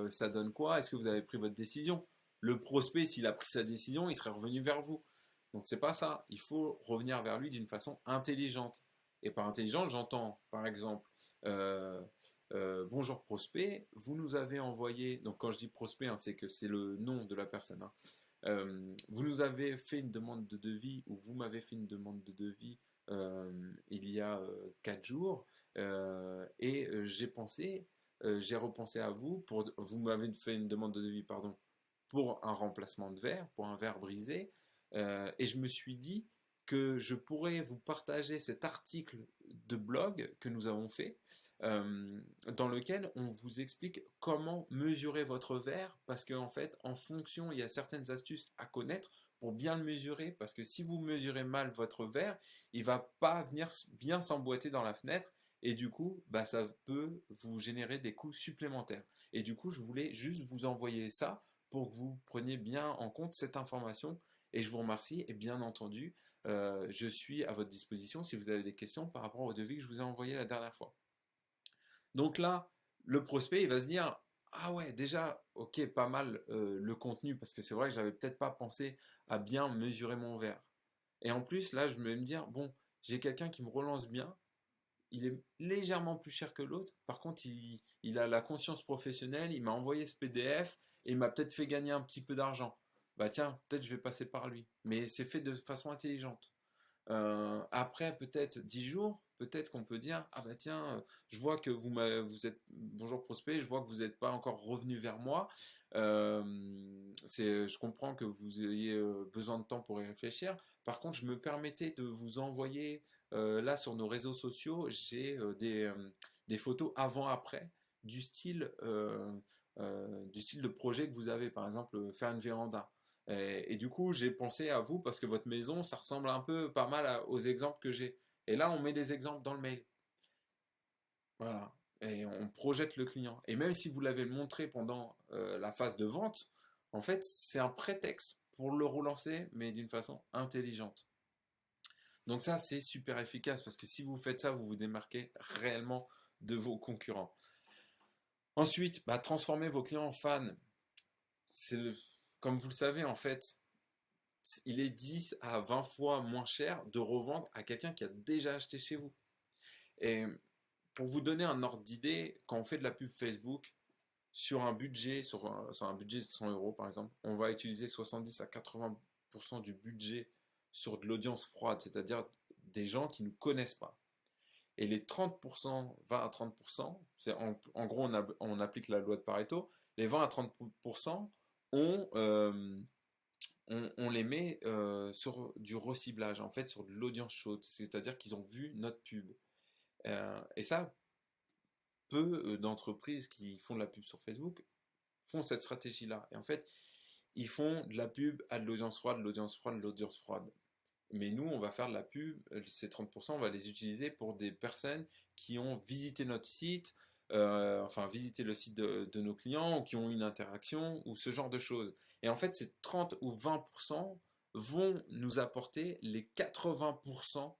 ça donne quoi? Est-ce que vous avez pris votre décision? Le prospect, s'il a pris sa décision, il serait revenu vers vous. Donc, c'est pas ça. Il faut revenir vers lui d'une façon intelligente. Et par intelligente, j'entends, par exemple, euh, bonjour prospect, vous nous avez envoyé, donc quand je dis prospect, hein, c'est que c'est le nom de la personne, hein. Vous nous avez fait une demande de devis, ou vous m'avez fait une demande de devis il y a 4 jours, et j'ai repensé à vous, vous m'avez fait une demande de devis, pardon, pour un remplacement de verre, pour un verre brisé, et je me suis dit que je pourrais vous partager cet article de blog que nous avons fait, dans lequel on vous explique comment mesurer votre verre, parce qu'en fait, en fonction, il y a certaines astuces à connaître pour bien le mesurer, parce que si vous mesurez mal votre verre, il va pas venir bien s'emboîter dans la fenêtre, et du coup, bah, ça peut vous générer des coûts supplémentaires. Et du coup, je voulais juste vous envoyer ça pour que vous preniez bien en compte cette information. Et je vous remercie. Et bien entendu, je suis à votre disposition si vous avez des questions par rapport au devis que je vous ai envoyé la dernière fois. Donc là, le prospect, il va se dire, ah ouais, déjà, ok, pas mal le contenu, parce que c'est vrai que j'avais peut-être pas pensé à bien mesurer mon verre. Et en plus, là, je vais me dire, bon, j'ai quelqu'un qui me relance bien, il est légèrement plus cher que l'autre, par contre, il a la conscience professionnelle, il m'a envoyé ce PDF, et il m'a peut-être fait gagner un petit peu d'argent. Bah tiens, peut-être je vais passer par lui. Mais c'est fait de façon intelligente. Après peut-être 10 jours, peut-être qu'on peut dire, ah bah tiens, je vois que vous êtes, bonjour prospect, je vois que vous n'êtes pas encore revenu vers moi. Je comprends que vous ayez besoin de temps pour y réfléchir. Par contre, je me permettais de vous envoyer, là sur nos réseaux sociaux, j'ai des photos avant-après du style de projet que vous avez, par exemple, faire une véranda. Et du coup, j'ai pensé à vous parce que votre maison, ça ressemble un peu pas mal aux exemples que j'ai. Et là, on met des exemples dans le mail. Voilà. et on projette le client. Et même si vous l'avez montré pendant la phase de vente, en fait, c'est un prétexte pour le relancer, mais d'une façon intelligente. Donc ça, c'est super efficace parce que si vous faites ça, vous vous démarquez réellement de vos concurrents. Ensuite, bah, transformez vos clients en fans. Comme vous le savez, en fait, il est 10 à 20 fois moins cher de revendre à quelqu'un qui a déjà acheté chez vous. Et pour vous donner un ordre d'idée, quand on fait de la pub Facebook, sur un budget de 100 euros par exemple, on va utiliser 70 à 80% du budget sur de l'audience froide, c'est-à-dire des gens qui ne nous connaissent pas. Et les 30%, 20 à 30%, en gros on applique la loi de Pareto, les 20 à 30%, on, euh, on les met sur du reciblage, en fait sur de l'audience chaude, c'est-à-dire qu'ils ont vu notre pub. Et ça, peu d'entreprises qui font de la pub sur Facebook font cette stratégie-là. Et en fait, ils font de la pub à de l'audience froide, de l'audience froide, de l'audience froide. Mais nous, on va faire de la pub, ces 30%, on va les utiliser pour des personnes qui ont visité notre site, enfin visité le site de nos clients, ou qui ont eu une interaction, ou ce genre de choses. Et en fait, ces 30 ou 20% vont nous apporter les 80%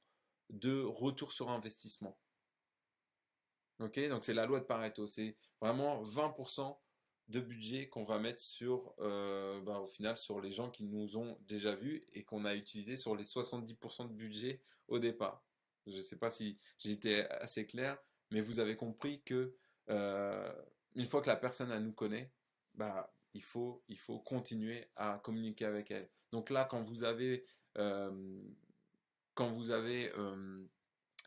de retour sur investissement. Ok, donc c'est la loi de Pareto, c'est vraiment 20% de budget qu'on va mettre sur, bah, au final, sur les gens qui nous ont déjà vus et qu'on a utilisé sur les 70% de budget au départ. Je ne sais pas si j'ai été assez clair, mais vous avez compris que euh, une fois que la personne elle nous connaît, bah, il faut continuer à communiquer avec elle. Donc là, euh, quand vous avez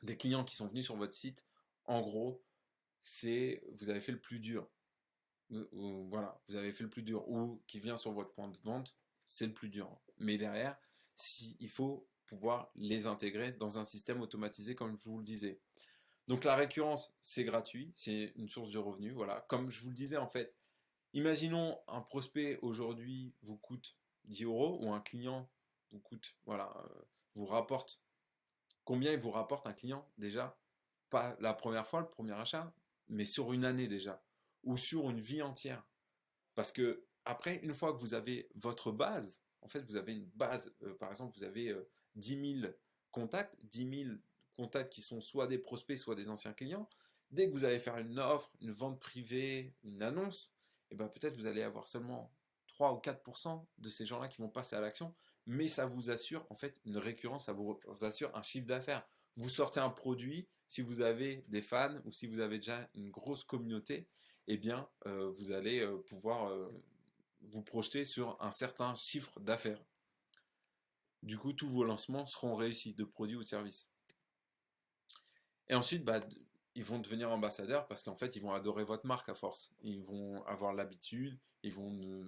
des clients qui sont venus sur votre site, en gros, c'est vous avez fait le plus dur. Voilà, vous avez fait le plus dur. Ou qui vient sur votre point de vente, c'est le plus dur. Mais derrière, il faut pouvoir les intégrer dans un système automatisé, comme je vous le disais. Donc la récurrence, c'est gratuit, c'est une source de revenus. Voilà, comme je vous le disais en fait, imaginons un prospect aujourd'hui vous coûte 10 euros ou un client vous coûte, voilà, vous rapporte. Combien il vous rapporte un client déjà? Pas la première fois, le premier achat, mais sur une année déjà, ou sur une vie entière. Parce que après, une fois que vous avez votre base, en fait, vous avez une base, par exemple, vous avez 10 000 contacts, 10 000 contacts qui sont soit des prospects, soit des anciens clients. Dès que vous allez faire une offre, une vente privée, une annonce, et ben peut-être vous allez avoir seulement 3 ou 4% de ces gens-là qui vont passer à l'action, mais ça vous assure en fait une récurrence, ça vous assure un chiffre d'affaires. Vous sortez un produit, si vous avez des fans ou si vous avez déjà une grosse communauté, eh bien, vous allez pouvoir vous projeter sur un certain chiffre d'affaires. Du coup, tous vos lancements seront réussis de produits ou de services. Et ensuite, bah, ils vont devenir ambassadeurs parce qu'en fait, ils vont adorer votre marque à force. Ils vont avoir l'habitude,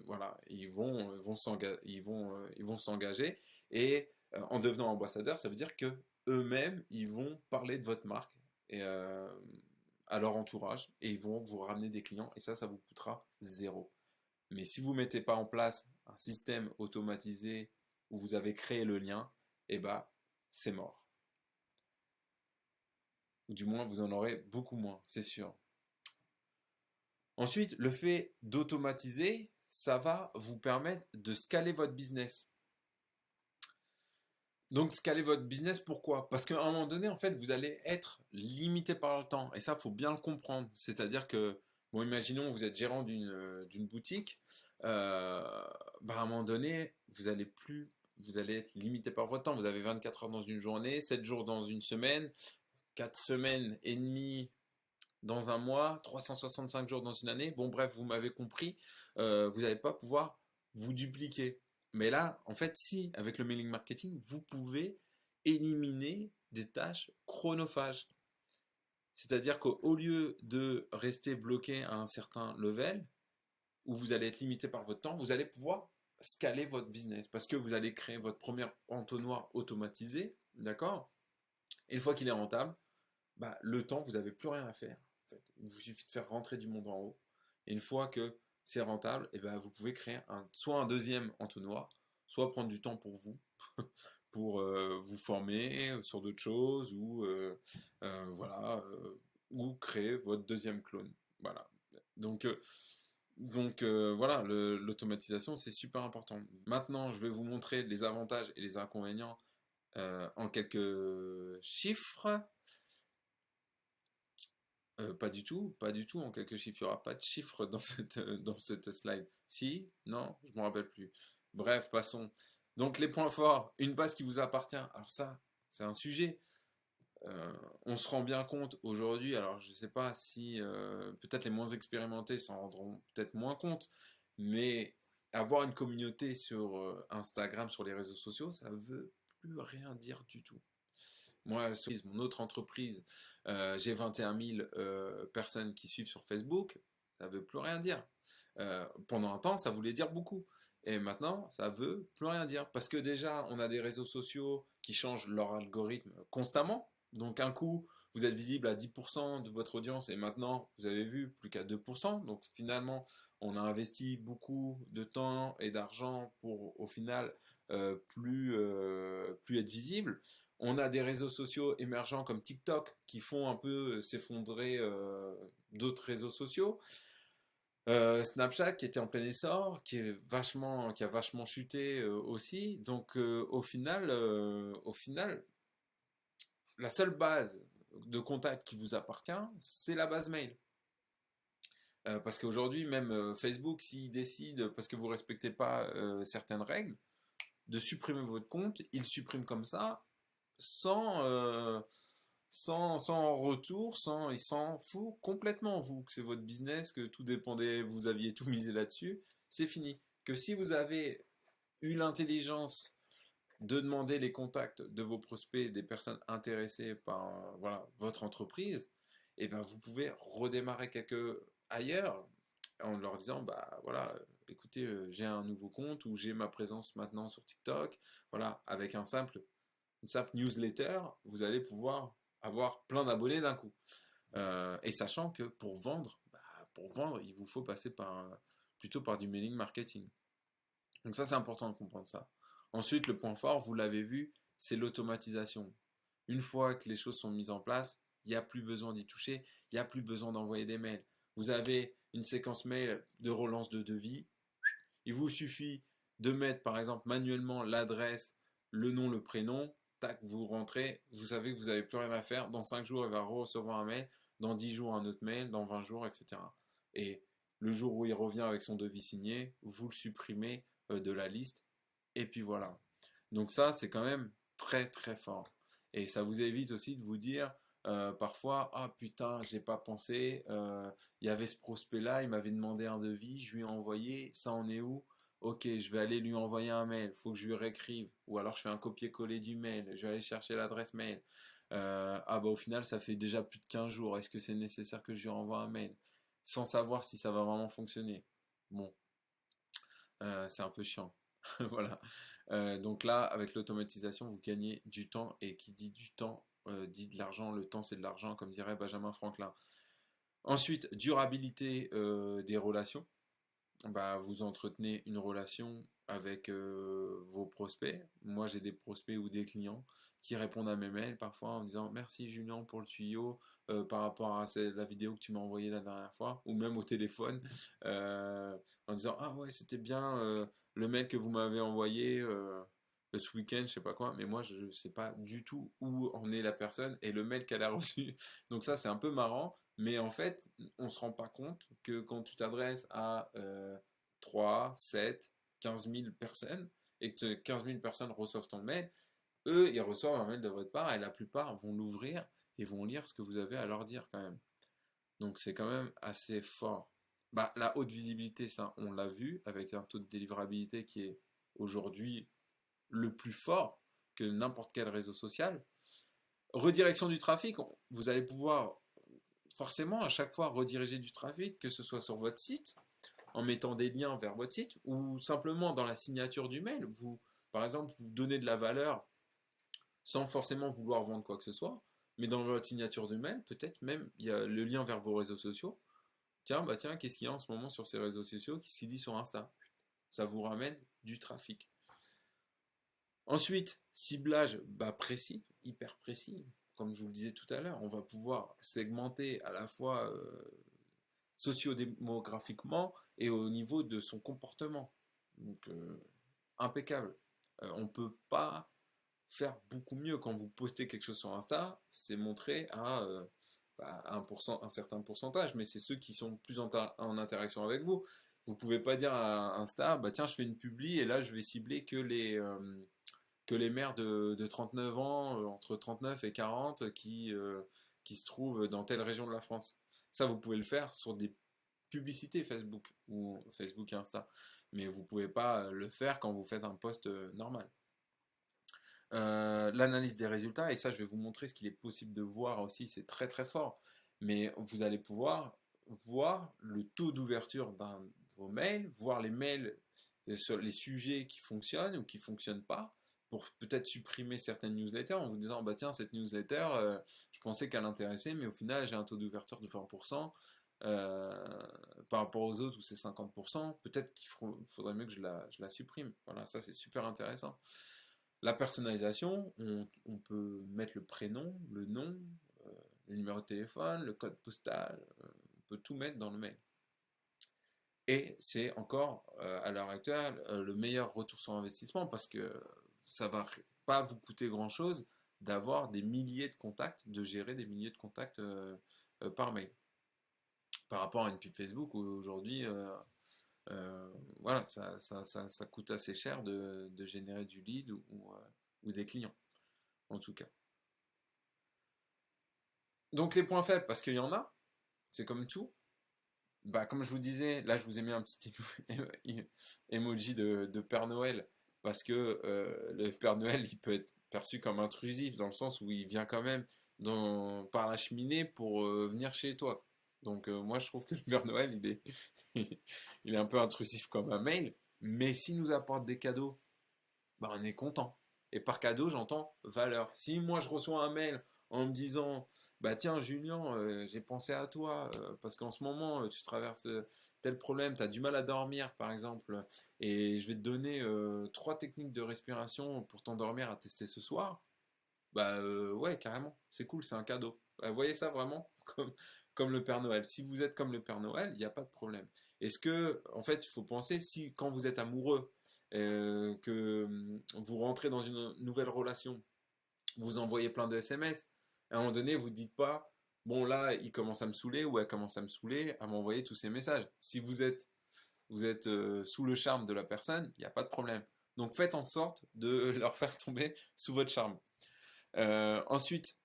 voilà, ils vont s'engager. Et en devenant ambassadeurs, ça veut dire que eux-mêmes, ils vont parler de votre marque et, à leur entourage et ils vont vous ramener des clients. Et ça vous coûtera zéro. Mais si vous ne mettez pas en place un système automatisé où vous avez créé le lien, eh ben, c'est mort. Ou du moins, vous en aurez beaucoup moins, c'est sûr. Ensuite, le fait d'automatiser, ça va vous permettre de scaler votre business. Donc, scaler votre business, pourquoi? Parce qu'à un moment donné, en fait, vous allez être limité par le temps. Et ça, il faut bien le comprendre. C'est-à-dire que, bon, imaginons, vous êtes gérant d'une boutique. Euh, Bah, à un moment donné, vous allez être limité par votre temps. Vous avez 24 heures dans une journée, 7 jours dans une semaine, 4 semaines et demie dans un mois, 365 jours dans une année. Bon, bref, vous m'avez compris. Vous n'allez pas pouvoir vous dupliquer. Mais là, en fait, si, avec le mailing marketing, vous pouvez éliminer des tâches chronophages. C'est-à-dire qu'au lieu de rester bloqué à un certain level, où vous allez être limité par votre temps, vous allez pouvoir scaler votre business parce que vous allez créer votre premier entonnoir automatisé, d'accord? Et une fois qu'il est rentable, bah, le temps, vous n'avez plus rien à faire. En fait. Il vous suffit de faire rentrer du monde en haut. Et une fois que c'est rentable, et ben, vous pouvez créer soit un deuxième entonnoir, soit prendre du temps pour vous, pour vous former sur d'autres choses, ou voilà, ou créer votre deuxième clone. Voilà. Donc, voilà, l'automatisation, c'est super important. Maintenant, je vais vous montrer les avantages et les inconvénients en quelques chiffres. Pas du tout en quelques chiffres. Il n'y aura pas de chiffres dans cette slide. Si? Non? Je ne me rappelle plus. Bref, passons. Donc les points forts, une base qui vous appartient. Alors ça, c'est un sujet. On se rend bien compte aujourd'hui, alors je ne sais pas si peut-être les moins expérimentés s'en rendront peut-être moins compte, mais avoir une communauté sur Instagram, sur les réseaux sociaux, ça veut plus rien dire du tout. Moi, sur mon autre entreprise, j'ai 21 000 personnes qui suivent sur Facebook. Ça veut plus rien dire. Pendant un temps, ça voulait dire beaucoup. Et maintenant, ça veut plus rien dire. Parce que déjà, on a des réseaux sociaux qui changent leur algorithme constamment. Donc, un coup, vous êtes visible à 10% de votre audience et maintenant, vous avez vu, plus qu'à 2%. Donc, finalement, on a investi beaucoup de temps et d'argent pour, au final, plus être visible. On a des réseaux sociaux émergents comme TikTok qui font un peu s'effondrer d'autres réseaux sociaux. Snapchat qui était en plein essor, qui a vachement chuté aussi. Donc au final, la seule base de contact qui vous appartient, c'est la base mail. Parce qu'aujourd'hui, même Facebook, s'il décide, parce que vous respectez pas certaines règles, de supprimer votre compte, il supprime comme ça, sans, sans retour, il s'en fout complètement, vous, que c'est votre business, que tout dépendait, vous aviez tout misé là-dessus, c'est fini. Que si vous avez eu l'intelligence de demander les contacts de vos prospects, des personnes intéressées par voilà, votre entreprise, et ben vous pouvez redémarrer ailleurs en leur disant bah voilà écoutez j'ai un nouveau compte ou j'ai ma présence maintenant sur TikTok voilà avec une simple newsletter, vous allez pouvoir avoir plein d'abonnés d'un coup. Et sachant que pour vendre, il vous faut passer plutôt par du mailing marketing. Donc ça, c'est important de comprendre ça. Ensuite, le point fort, vous l'avez vu, c'est l'automatisation. Une fois que les choses sont mises en place, il n'y a plus besoin d'y toucher, il n'y a plus besoin d'envoyer des mails. Vous avez une séquence mail de relance de devis. Il vous suffit de mettre par exemple manuellement l'adresse, le nom, le prénom, tac, vous rentrez, vous savez que vous n'avez plus rien à faire. Dans 5 jours, il va recevoir un mail, dans 10 jours un autre mail, dans 20 jours, etc. Et le jour où il revient avec son devis signé, vous le supprimez de la liste, et puis voilà. Donc ça, c'est quand même très très fort. Et ça vous évite aussi de vous dire parfois, ah putain, j'ai pas pensé, il y avait ce prospect-là, il m'avait demandé un devis, je lui ai envoyé, ça en est où? Ok, je vais aller lui envoyer un mail, faut que je lui réécrive, ou alors je fais un copier-coller du mail, je vais aller chercher l'adresse mail. Ah bah au final, ça fait déjà plus de 15 jours, est-ce que c'est nécessaire que je lui renvoie un mail? Sans savoir si ça va vraiment fonctionner. Bon, c'est un peu chiant. Voilà. Donc là, avec l'automatisation, vous gagnez du temps. Et qui dit du temps, dit de l'argent. Le temps, c'est de l'argent, comme dirait Benjamin Franklin. Ensuite, durabilité des relations. Bah, vous entretenez une relation avec vos prospects. Moi, j'ai des prospects ou des clients qui répondent à mes mails parfois en disant merci Julien pour le tuyau par rapport à la vidéo que tu m'as envoyée la dernière fois, ou même au téléphone, en disant ah ouais, c'était bien le mail que vous m'avez envoyé ce week-end, je sais pas quoi, mais moi je sais pas du tout où en est la personne et le mail qu'elle a reçu. Donc ça, c'est un peu marrant. Mais en fait, on ne se rend pas compte que quand tu t'adresses à 3, 7, 15 000 personnes et que 15 000 personnes reçoivent ton mail, eux, ils reçoivent un mail de votre part et la plupart vont l'ouvrir et vont lire ce que vous avez à leur dire quand même. Donc c'est quand même assez fort. Bah, la haute visibilité, ça, on l'a vu avec un taux de délivrabilité qui est aujourd'hui le plus fort que n'importe quel réseau social. Redirection du trafic, vous allez pouvoir forcément à chaque fois rediriger du trafic, que ce soit sur votre site, en mettant des liens vers votre site, ou simplement dans la signature du mail. Vous, par exemple, vous donnez de la valeur sans forcément vouloir vendre quoi que ce soit, mais dans votre signature du mail, peut-être même il y a le lien vers vos réseaux sociaux. Tiens, bah tiens, qu'est-ce qu'il y a en ce moment sur ces réseaux sociaux? Qu'est-ce qu'il dit sur Insta? Ça vous ramène du trafic. Ensuite, ciblage bah, précis, hyper précis. comme je vous le disais tout à l'heure, on va pouvoir segmenter à la fois sociodémographiquement et au niveau de son comportement. Donc, impeccable. On ne peut pas faire beaucoup mieux quand vous postez quelque chose sur Insta, c'est montrer à un certain pourcentage, mais c'est ceux qui sont plus en interaction avec vous. Vous pouvez pas dire à Insta, bah tiens, je fais une publi et là je vais cibler que les mères de 39 ans, entre 39 et 40, qui se trouvent dans telle région de la France. Ça, vous pouvez le faire sur des publicités Facebook ou Facebook et Insta, mais vous pouvez pas le faire quand vous faites un post normal. L'analyse des résultats, et ça je vais vous montrer ce qu'il est possible de voir aussi, c'est très très fort, mais vous allez pouvoir voir le taux d'ouverture d'un de vos mails, voir les mails sur les sujets qui fonctionnent ou qui ne fonctionnent pas, pour peut-être supprimer certaines newsletters en vous disant bah tiens cette newsletter je pensais qu'elle intéressait mais au final j'ai un taux d'ouverture de 20% euh, par rapport aux autres où c'est 50%, peut-être qu'il faudrait mieux que je la supprime. Voilà, ça c'est super intéressant. La personnalisation, on peut mettre le prénom, le nom, le numéro de téléphone, le code postal, on peut tout mettre dans le mail. Et c'est encore, à l'heure actuelle, le meilleur retour sur investissement parce que ça va pas vous coûter grand-chose d'avoir des milliers de contacts, de gérer des milliers de contacts par mail. Par rapport à une pub Facebook où aujourd'hui, voilà, ça coûte assez cher de générer du lead ou des clients, en tout cas. Donc les points faibles, parce qu'il y en a, c'est comme tout. Bah, comme je vous disais, là je vous ai mis un petit emoji de Père Noël, parce que le Père Noël il peut être perçu comme intrusif, dans le sens où il vient quand même par la cheminée pour venir chez toi. Donc moi je trouve que le Père Noël il est un peu intrusif comme un mail, mais s'il nous apporte des cadeaux, bah, on est content. Et par cadeau, j'entends valeur. Si moi je reçois un mail en me disant, bah tiens Julien, j'ai pensé à toi, parce qu'en ce moment tu traverses tel problème, tu as du mal à dormir par exemple, et je vais te donner trois techniques de respiration pour t'endormir à tester ce soir, bah ouais carrément, c'est cool, c'est un cadeau. Vous voyez ça vraiment comme le Père Noël. Si vous êtes comme le Père Noël, il n'y a pas de problème. Est-ce que, en fait, il faut penser, si quand vous êtes amoureux, que vous rentrez dans une nouvelle relation, vous envoyez plein de SMS, à un moment donné, vous ne dites pas, bon là, il commence à me saouler ou elle commence à me saouler, à m'envoyer tous ces messages. Si vous êtes sous le charme de la personne, il n'y a pas de problème. Donc faites en sorte de leur faire tomber sous votre charme. Ensuite,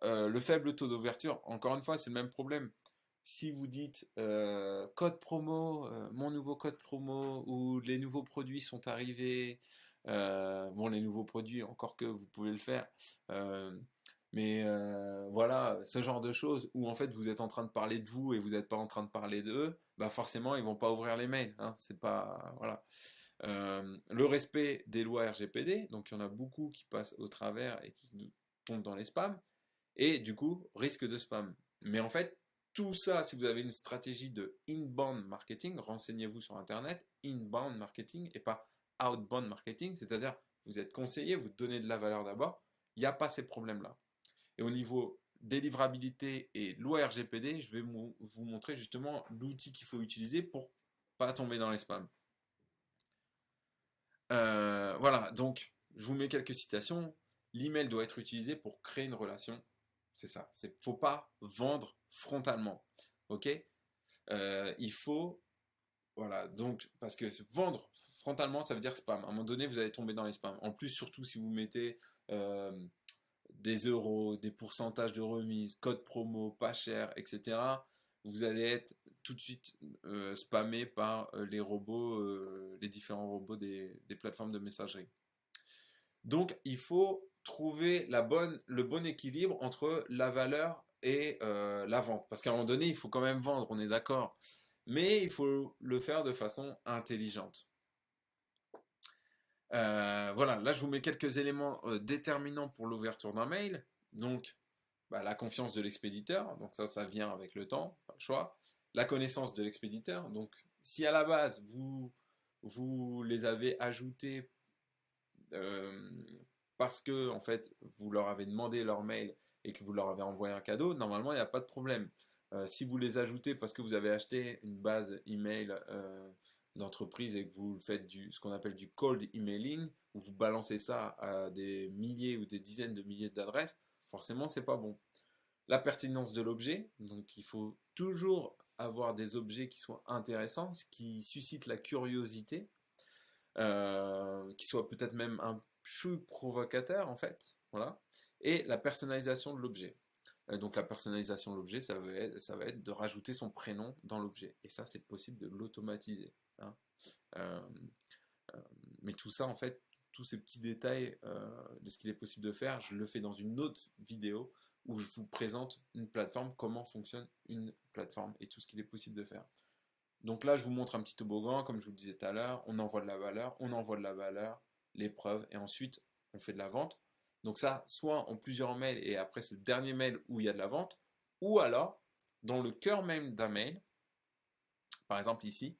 le faible taux d'ouverture, encore une fois, c'est le même problème. Si vous dites code promo, mon nouveau code promo, ou les nouveaux produits sont arrivés, bon, les nouveaux produits, encore que vous pouvez le faire, euh, mais voilà, ce genre de choses où en fait vous êtes en train de parler de vous et vous n'êtes pas en train de parler d'eux, bah forcément ils vont pas ouvrir les mails. Hein, c'est pas voilà. Le respect des lois RGPD, donc il y en a beaucoup qui passent au travers et qui tombent dans les spams et du coup, risque de spam. Mais en fait, tout ça, si vous avez une stratégie de inbound marketing, renseignez-vous sur Internet, inbound marketing et pas outbound marketing, c'est-à-dire vous êtes conseillé, vous donnez de la valeur d'abord, il n'y a pas ces problèmes-là. Et au niveau délivrabilité et loi RGPD, je vais vous montrer justement l'outil qu'il faut utiliser pour pas tomber dans les spams. Voilà, donc je vous mets quelques citations. L'email doit être utilisé pour créer une relation. C'est ça. Faut pas vendre frontalement. Ok. Il faut. Voilà. Donc, parce que vendre frontalement, ça veut dire spam. À un moment donné, vous allez tomber dans les spams. En plus, surtout si vous mettez des euros, des pourcentages de remise, code promo, pas cher, etc. Vous allez être tout de suite spammé par les robots, les différents robots des plateformes de messagerie. Donc, il faut trouver le bon équilibre entre la valeur et la vente. Parce qu'à un moment donné, il faut quand même vendre, on est d'accord. Mais il faut le faire de façon intelligente. Voilà, là je vous mets quelques éléments déterminants pour l'ouverture d'un mail. Donc, bah, la confiance de l'expéditeur, donc ça vient avec le temps, pas le choix. La connaissance de l'expéditeur, donc si à la base vous les avez ajoutés parce que en fait vous leur avez demandé leur mail et que vous leur avez envoyé un cadeau, normalement, il n'y a pas de problème. Si vous les ajoutez parce que vous avez acheté une base email d'entreprise et que vous faites ce qu'on appelle du cold emailing, où vous balancez ça à des milliers ou des dizaines de milliers d'adresses, forcément, c'est pas bon. La pertinence de l'objet, donc il faut toujours avoir des objets qui soient intéressants, qui suscitent la curiosité, qui soient peut-être même un chou provocateur en fait, voilà. Et la personnalisation de l'objet. Donc la personnalisation de l'objet, ça va être de rajouter son prénom dans l'objet. Et ça, c'est possible de l'automatiser, hein. Euh, euh, mais tout ça, en fait, tous ces petits détails de ce qu'il est possible de faire, je le fais dans une autre vidéo où je vous présente une plateforme, comment fonctionne une plateforme et tout ce qu'il est possible de faire. Donc là, je vous montre un petit toboggan, comme je vous le disais tout à l'heure, on envoie de la valeur, les preuves, et ensuite on fait de la vente. Donc ça, soit en plusieurs mails, et après c'est le dernier mail où il y a de la vente, ou alors, dans le cœur même d'un mail, par exemple ici,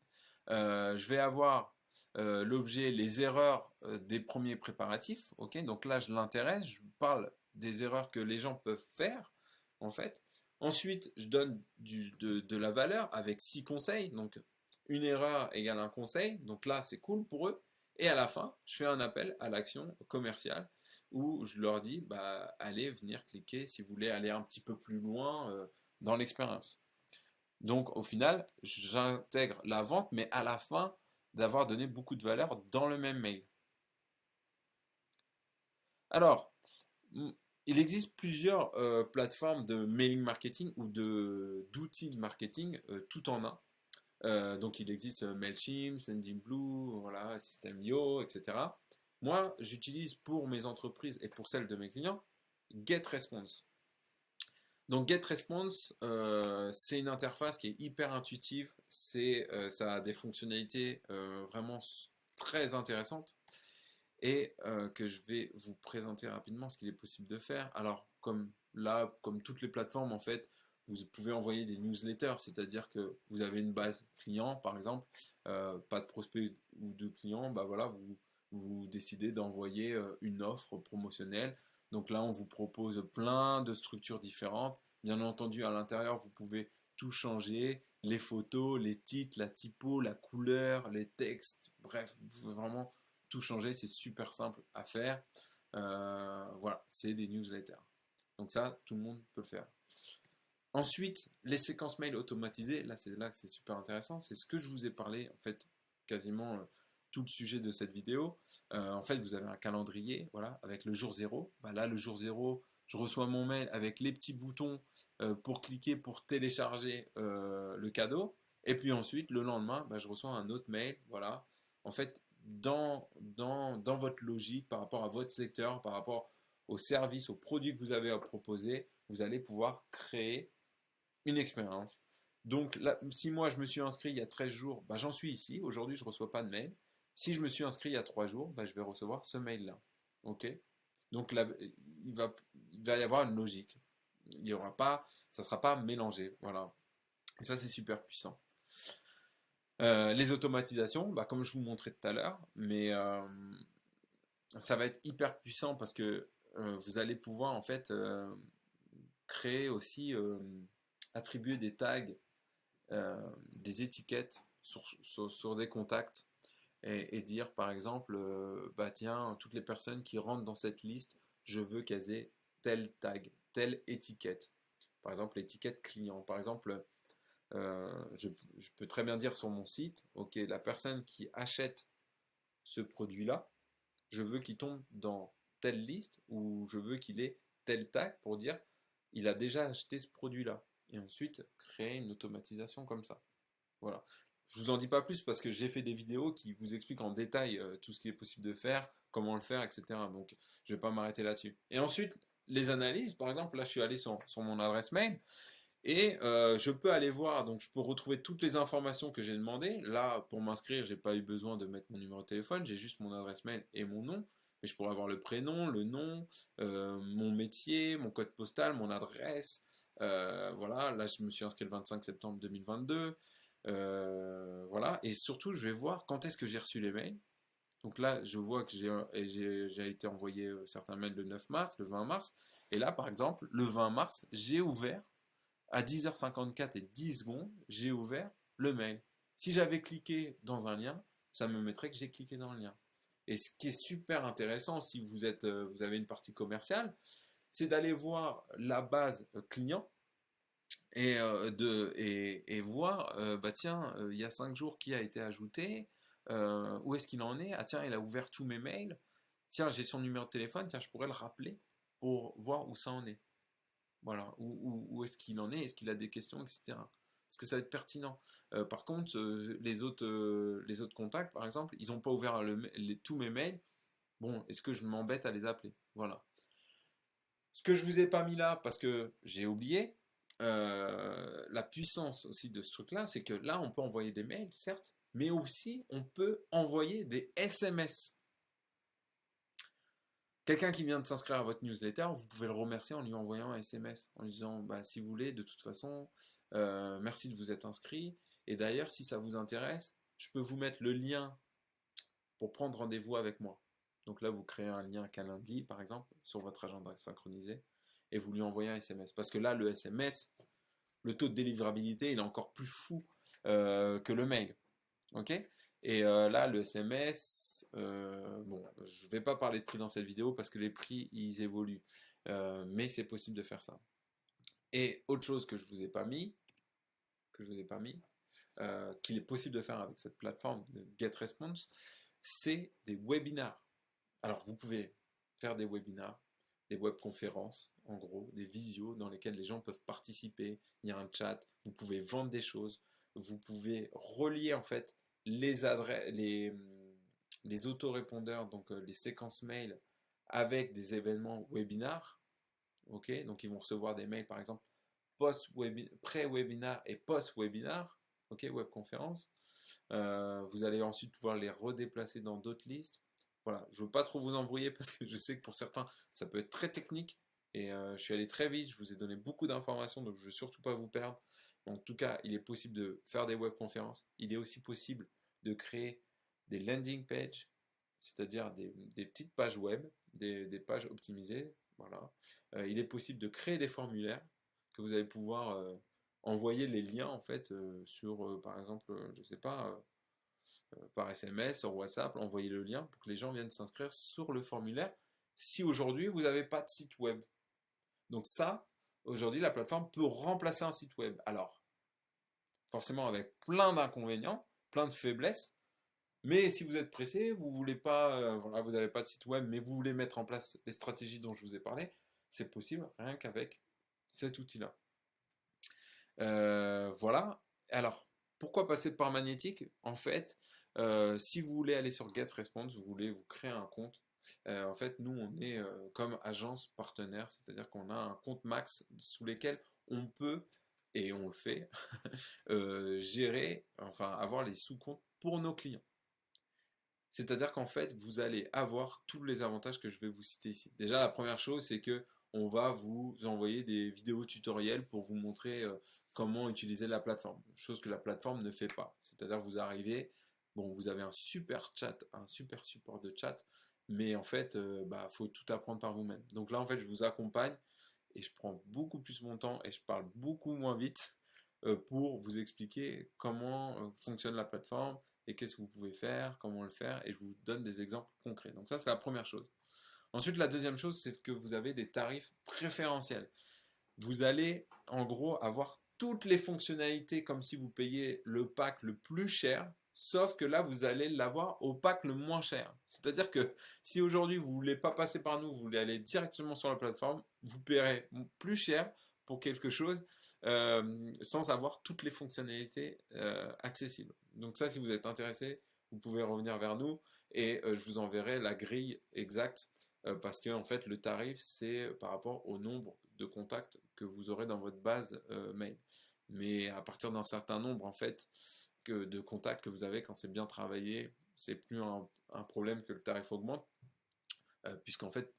je vais avoir l'objet, les erreurs des premiers préparatifs, ok? Donc là, je l'intéresse, je parle des erreurs que les gens peuvent faire, en fait. Ensuite, je donne de la valeur avec 6 conseils, donc une erreur égale un conseil, donc là, c'est cool pour eux. Et à la fin, je fais un appel à l'action commerciale où je leur dis, bah, allez venir cliquer si vous voulez aller un petit peu plus loin dans l'expérience. Donc au final, j'intègre la vente, mais à la fin d'avoir donné beaucoup de valeur dans le même mail. Alors, il existe plusieurs plateformes de mailing marketing ou d'outils de marketing tout en un. Donc il existe Mailchimp, Sendinblue, voilà, System.io, etc. Moi, j'utilise pour mes entreprises et pour celles de mes clients GetResponse. Donc GetResponse, c'est une interface qui est hyper intuitive, ça a des fonctionnalités vraiment très intéressantes et que je vais vous présenter rapidement ce qu'il est possible de faire. Alors comme là, comme toutes les plateformes en fait, vous pouvez envoyer des newsletters, c'est-à-dire que vous avez une base client par exemple, pas de prospect ou de client, bah voilà, vous décidez d'envoyer une offre promotionnelle. Donc là, on vous propose plein de structures différentes. Bien entendu, à l'intérieur, vous pouvez tout changer, les photos, les titres, la typo, la couleur, les textes, bref, vous pouvez vraiment tout changer, c'est super simple à faire. Voilà, c'est des newsletters. Donc ça, tout le monde peut le faire. Ensuite, les séquences mail automatisées, là que c'est super intéressant, c'est ce que je vous ai parlé, en fait, quasiment tout le sujet de cette vidéo. En fait, vous avez un calendrier, voilà, avec le jour zéro. Bah, là, le jour zéro, je reçois mon mail avec les petits boutons pour cliquer, pour télécharger le cadeau. Et puis ensuite, le lendemain, bah, je reçois un autre mail, voilà. En fait, dans votre logique, par rapport à votre secteur, par rapport aux services, aux produits que vous avez à proposer, vous allez pouvoir créer une expérience. Donc, là, si moi je me suis inscrit il y a 13 jours, bah, j'en suis ici. Aujourd'hui, je ne reçois pas de mail. Si je me suis inscrit il y a 3 jours, bah, je vais recevoir ce mail-là. Ok? Donc là, il va y avoir une logique. Il y aura pas, ça ne sera pas mélangé. Voilà. Et ça, c'est super puissant. Les automatisations, bah, comme je vous montrais tout à l'heure, mais ça va être hyper puissant parce que vous allez pouvoir en fait créer aussi, attribuer des tags, des étiquettes sur des contacts et dire par exemple, bah tiens, toutes les personnes qui rentrent dans cette liste, je veux qu'elles aient tel tag, telle étiquette. Par exemple, l'étiquette client. Par exemple, je peux très bien dire sur mon site, ok, la personne qui achète ce produit-là, je veux qu'il tombe dans telle liste ou je veux qu'il ait tel tag pour dire il a déjà acheté ce produit-là. Et ensuite, créer une automatisation comme ça. Voilà. Je vous en dis pas plus parce que j'ai fait des vidéos qui vous expliquent en détail tout ce qui est possible de faire, comment le faire, etc. Donc, je vais pas m'arrêter là-dessus. Et ensuite, les analyses, par exemple, là, je suis allé sur mon adresse mail et je peux aller voir, donc je peux retrouver toutes les informations que j'ai demandées. Là, pour m'inscrire, j'ai pas eu besoin de mettre mon numéro de téléphone, j'ai juste mon adresse mail et mon nom. Mais je pourrais avoir le prénom, le nom, mon métier, mon code postal, mon adresse. Voilà, là, je me suis inscrit le 25 septembre 2022. Voilà, et surtout, je vais voir quand est-ce que j'ai reçu les mails. Donc là, je vois que j'ai été envoyé certains mails le 9 mars, le 20 mars. Et là, par exemple, le 20 mars, j'ai ouvert, à 10h54 et 10 secondes, j'ai ouvert le mail. Si j'avais cliqué dans un lien, ça me mettrait que j'ai cliqué dans le lien. Et ce qui est super intéressant, si vous avez une partie commerciale, c'est d'aller voir la base client et voir, bah tiens, il y a 5 jours qui a été ajouté, où est-ce qu'il en est? Ah tiens, il a ouvert tous mes mails, tiens, j'ai son numéro de téléphone, tiens, je pourrais le rappeler pour voir où ça en est. Voilà, où est-ce qu'il en est, est-ce qu'il a des questions, etc. Parce que ça va être pertinent. Par contre, les autres contacts, par exemple, ils n'ont pas ouvert tous mes mails. Bon, est-ce que je m'embête à les appeler? Voilà. Ce que je vous ai pas mis là, parce que j'ai oublié, la puissance aussi de ce truc-là, c'est que là, on peut envoyer des mails, certes, mais aussi on peut envoyer des SMS. Quelqu'un qui vient de s'inscrire à votre newsletter, vous pouvez le remercier en lui envoyant un SMS, en lui disant, bah, si vous voulez, de toute façon, merci de vous être inscrit. Et d'ailleurs, si ça vous intéresse, je peux vous mettre le lien pour prendre rendez-vous avec moi. Donc là, vous créez un lien Calendly, par exemple, sur votre agenda synchronisé, et vous lui envoyez un SMS. Parce que là, le SMS, le taux de délivrabilité, il est encore plus fou que le mail. Ok? Et là, le SMS, bon, je ne vais pas parler de prix dans cette vidéo parce que les prix, ils évoluent. Mais c'est possible de faire ça. Et autre chose que je vous ai pas mis, qu'il est possible de faire avec cette plateforme de GetResponse, c'est des webinars. Alors, vous pouvez faire des webinars, des webconférences, en gros, des visios dans lesquelles les gens peuvent participer. Il y a un chat, vous pouvez vendre des choses, vous pouvez relier en fait les adresses, les autorépondeurs, donc les séquences mail avec des événements webinars. Ok, donc ils vont recevoir des mails par exemple pré-webinar et post-webinar, ok, webconférence. Vous allez ensuite pouvoir les redéplacer dans d'autres listes. Voilà, je ne veux pas trop vous embrouiller parce que je sais que pour certains, ça peut être très technique. Et je suis allé très vite, je vous ai donné beaucoup d'informations, donc je ne veux surtout pas vous perdre. En tout cas, il est possible de faire des webconférences. Il est aussi possible de créer des landing pages, c'est-à-dire des petites pages web, des pages optimisées. Voilà. Il est possible de créer des formulaires que vous allez pouvoir envoyer les liens en fait sur, par exemple, je sais pas, par SMS, sur WhatsApp, envoyer le lien pour que les gens viennent s'inscrire sur le formulaire si aujourd'hui vous n'avez pas de site web. Donc ça, aujourd'hui, la plateforme peut remplacer un site web. Alors, forcément avec plein d'inconvénients, plein de faiblesses, mais si vous êtes pressé, vous voulez pas, voilà, vous n'avez pas de site web, mais vous voulez mettre en place les stratégies dont je vous ai parlé, c'est possible rien qu'avec cet outil-là. Voilà. Alors, pourquoi passer par Magnétique? En fait, si vous voulez aller sur GetResponse, vous voulez vous créer un compte. En fait, nous, on est comme agence partenaire, c'est-à-dire qu'on a un compte max sous lesquels on peut, et on le fait, gérer, enfin avoir les sous-comptes pour nos clients. C'est-à-dire qu'en fait, vous allez avoir tous les avantages que je vais vous citer ici. Déjà, la première chose, c'est que on va vous envoyer des vidéos tutoriels pour vous montrer comment utiliser la plateforme, chose que la plateforme ne fait pas. C'est-à-dire que vous arrivez, bon, vous avez un super chat, un super support de chat, mais en fait, bah, faut tout apprendre par vous-même. Donc là, en fait, je vous accompagne et je prends beaucoup plus mon temps et je parle beaucoup moins vite pour vous expliquer comment fonctionne la plateforme et qu'est-ce que vous pouvez faire, comment le faire, et je vous donne des exemples concrets. Donc ça, c'est la première chose. Ensuite, la deuxième chose, c'est que vous avez des tarifs préférentiels. Vous allez, en gros, avoir toutes les fonctionnalités comme si vous payiez le pack le plus cher, sauf que là, vous allez l'avoir au pack le moins cher. C'est-à-dire que si aujourd'hui, vous ne voulez pas passer par nous, vous voulez aller directement sur la plateforme, vous paierez plus cher pour quelque chose sans avoir toutes les fonctionnalités accessibles. Donc ça, si vous êtes intéressé, vous pouvez revenir vers nous et je vous enverrai la grille exacte parce que en fait le tarif c'est par rapport au nombre de contacts que vous aurez dans votre base mail. Mais à partir d'un certain nombre en fait de contacts que vous avez quand c'est bien travaillé, c'est plus un problème que le tarif augmente puisqu'en fait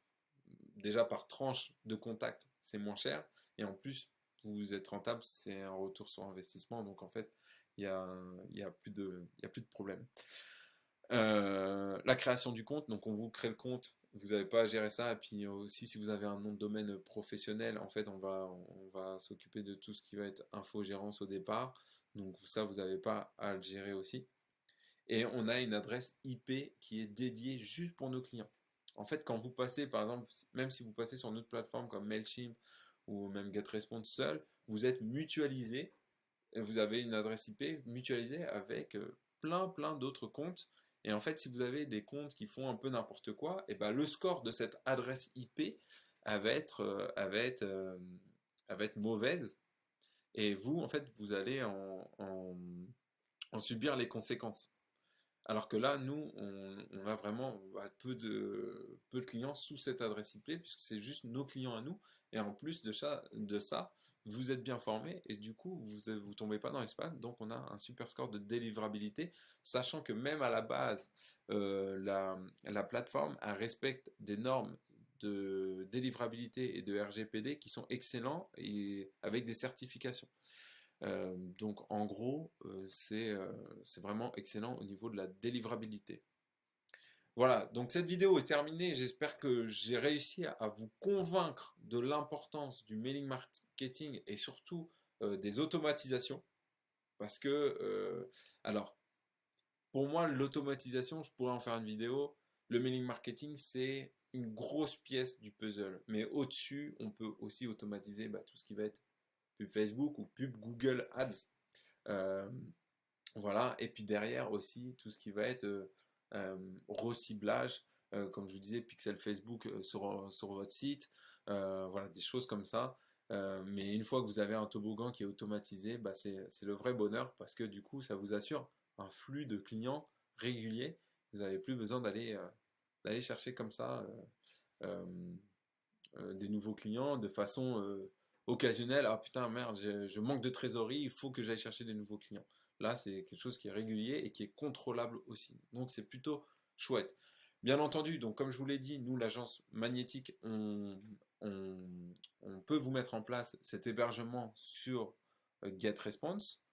déjà par tranche de contacts c'est moins cher et en plus vous êtes rentable, c'est un retour sur investissement donc en fait il y a plus de problème. La création du compte, donc on vous crée le compte, vous n'avez pas à gérer ça. Et puis aussi, si vous avez un nom de domaine professionnel, en fait, on va s'occuper de tout ce qui va être infogérance au départ. Donc ça, vous n'avez pas à le gérer aussi. Et on a une adresse IP qui est dédiée juste pour nos clients. En fait, quand vous passez, par exemple, même si vous passez sur une autre plateforme comme Mailchimp ou même GetResponse seul, vous êtes mutualisé. Vous avez une adresse IP mutualisée avec plein d'autres comptes. Et en fait, si vous avez des comptes qui font un peu n'importe quoi, et ben le score de cette adresse IP va être mauvaise. Et vous, en fait, vous allez en subir les conséquences. Alors que là, nous, on a vraiment peu de clients sous cette adresse IP, puisque c'est juste nos clients à nous. Et en plus de ça, vous êtes bien formé et du coup, vous ne tombez pas dans les spams. Donc, on a un super score de délivrabilité, sachant que même à la base, la plateforme elle respecte des normes de délivrabilité et de RGPD qui sont excellents et avec des certifications. Donc en gros, c'est vraiment excellent au niveau de la délivrabilité. Voilà, donc cette vidéo est terminée. J'espère que j'ai réussi à vous convaincre de l'importance du mailing marketing et surtout des automatisations. Parce que, alors, pour moi, l'automatisation, je pourrais en faire une vidéo. Le mailing marketing, c'est une grosse pièce du puzzle. Mais au-dessus, on peut aussi automatiser tout ce qui va être pub Facebook ou pub Google Ads. Euh, voilà, et puis derrière aussi tout ce qui va être reciblage, comme je vous disais, pixel Facebook sur votre site, voilà, des choses comme ça. Mais une fois que vous avez un toboggan qui est automatisé, c'est le vrai bonheur parce que du coup, ça vous assure un flux de clients régulier. Vous n'avez plus besoin d'aller chercher comme ça euh, des nouveaux clients de façon occasionnelle. Ah putain, merde, je manque de trésorerie, il faut que j'aille chercher des nouveaux clients. Là, c'est quelque chose qui est régulier et qui est contrôlable aussi. Donc, c'est plutôt chouette. Bien entendu, donc comme je vous l'ai dit, nous, l'agence magnétique, on peut vous mettre en place cet hébergement sur GetResponse,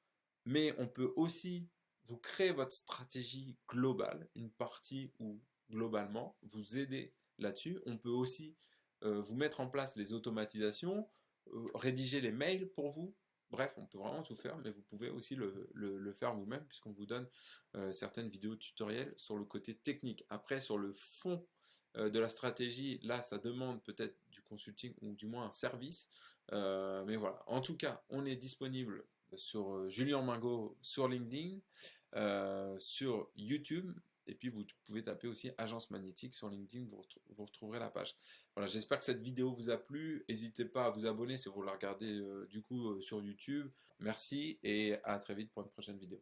mais on peut aussi vous créer votre stratégie globale, une partie où globalement vous aider là-dessus. On peut aussi vous mettre en place les automatisations, rédiger les mails pour vous. Bref, on peut vraiment tout faire, mais vous pouvez aussi le faire vous-même, puisqu'on vous donne certaines vidéos tutoriels sur le côté technique. Après, sur le fond de la stratégie, là, ça demande peut-être du consulting ou du moins un service. Mais voilà, en tout cas, on est disponible sur Julien Mingot sur LinkedIn, sur YouTube. Et puis vous pouvez taper aussi Agence Magnétique sur LinkedIn, vous retrouverez la page. Voilà, j'espère que cette vidéo vous a plu. N'hésitez pas à vous abonner si vous la regardez sur YouTube. Merci et à très vite pour une prochaine vidéo.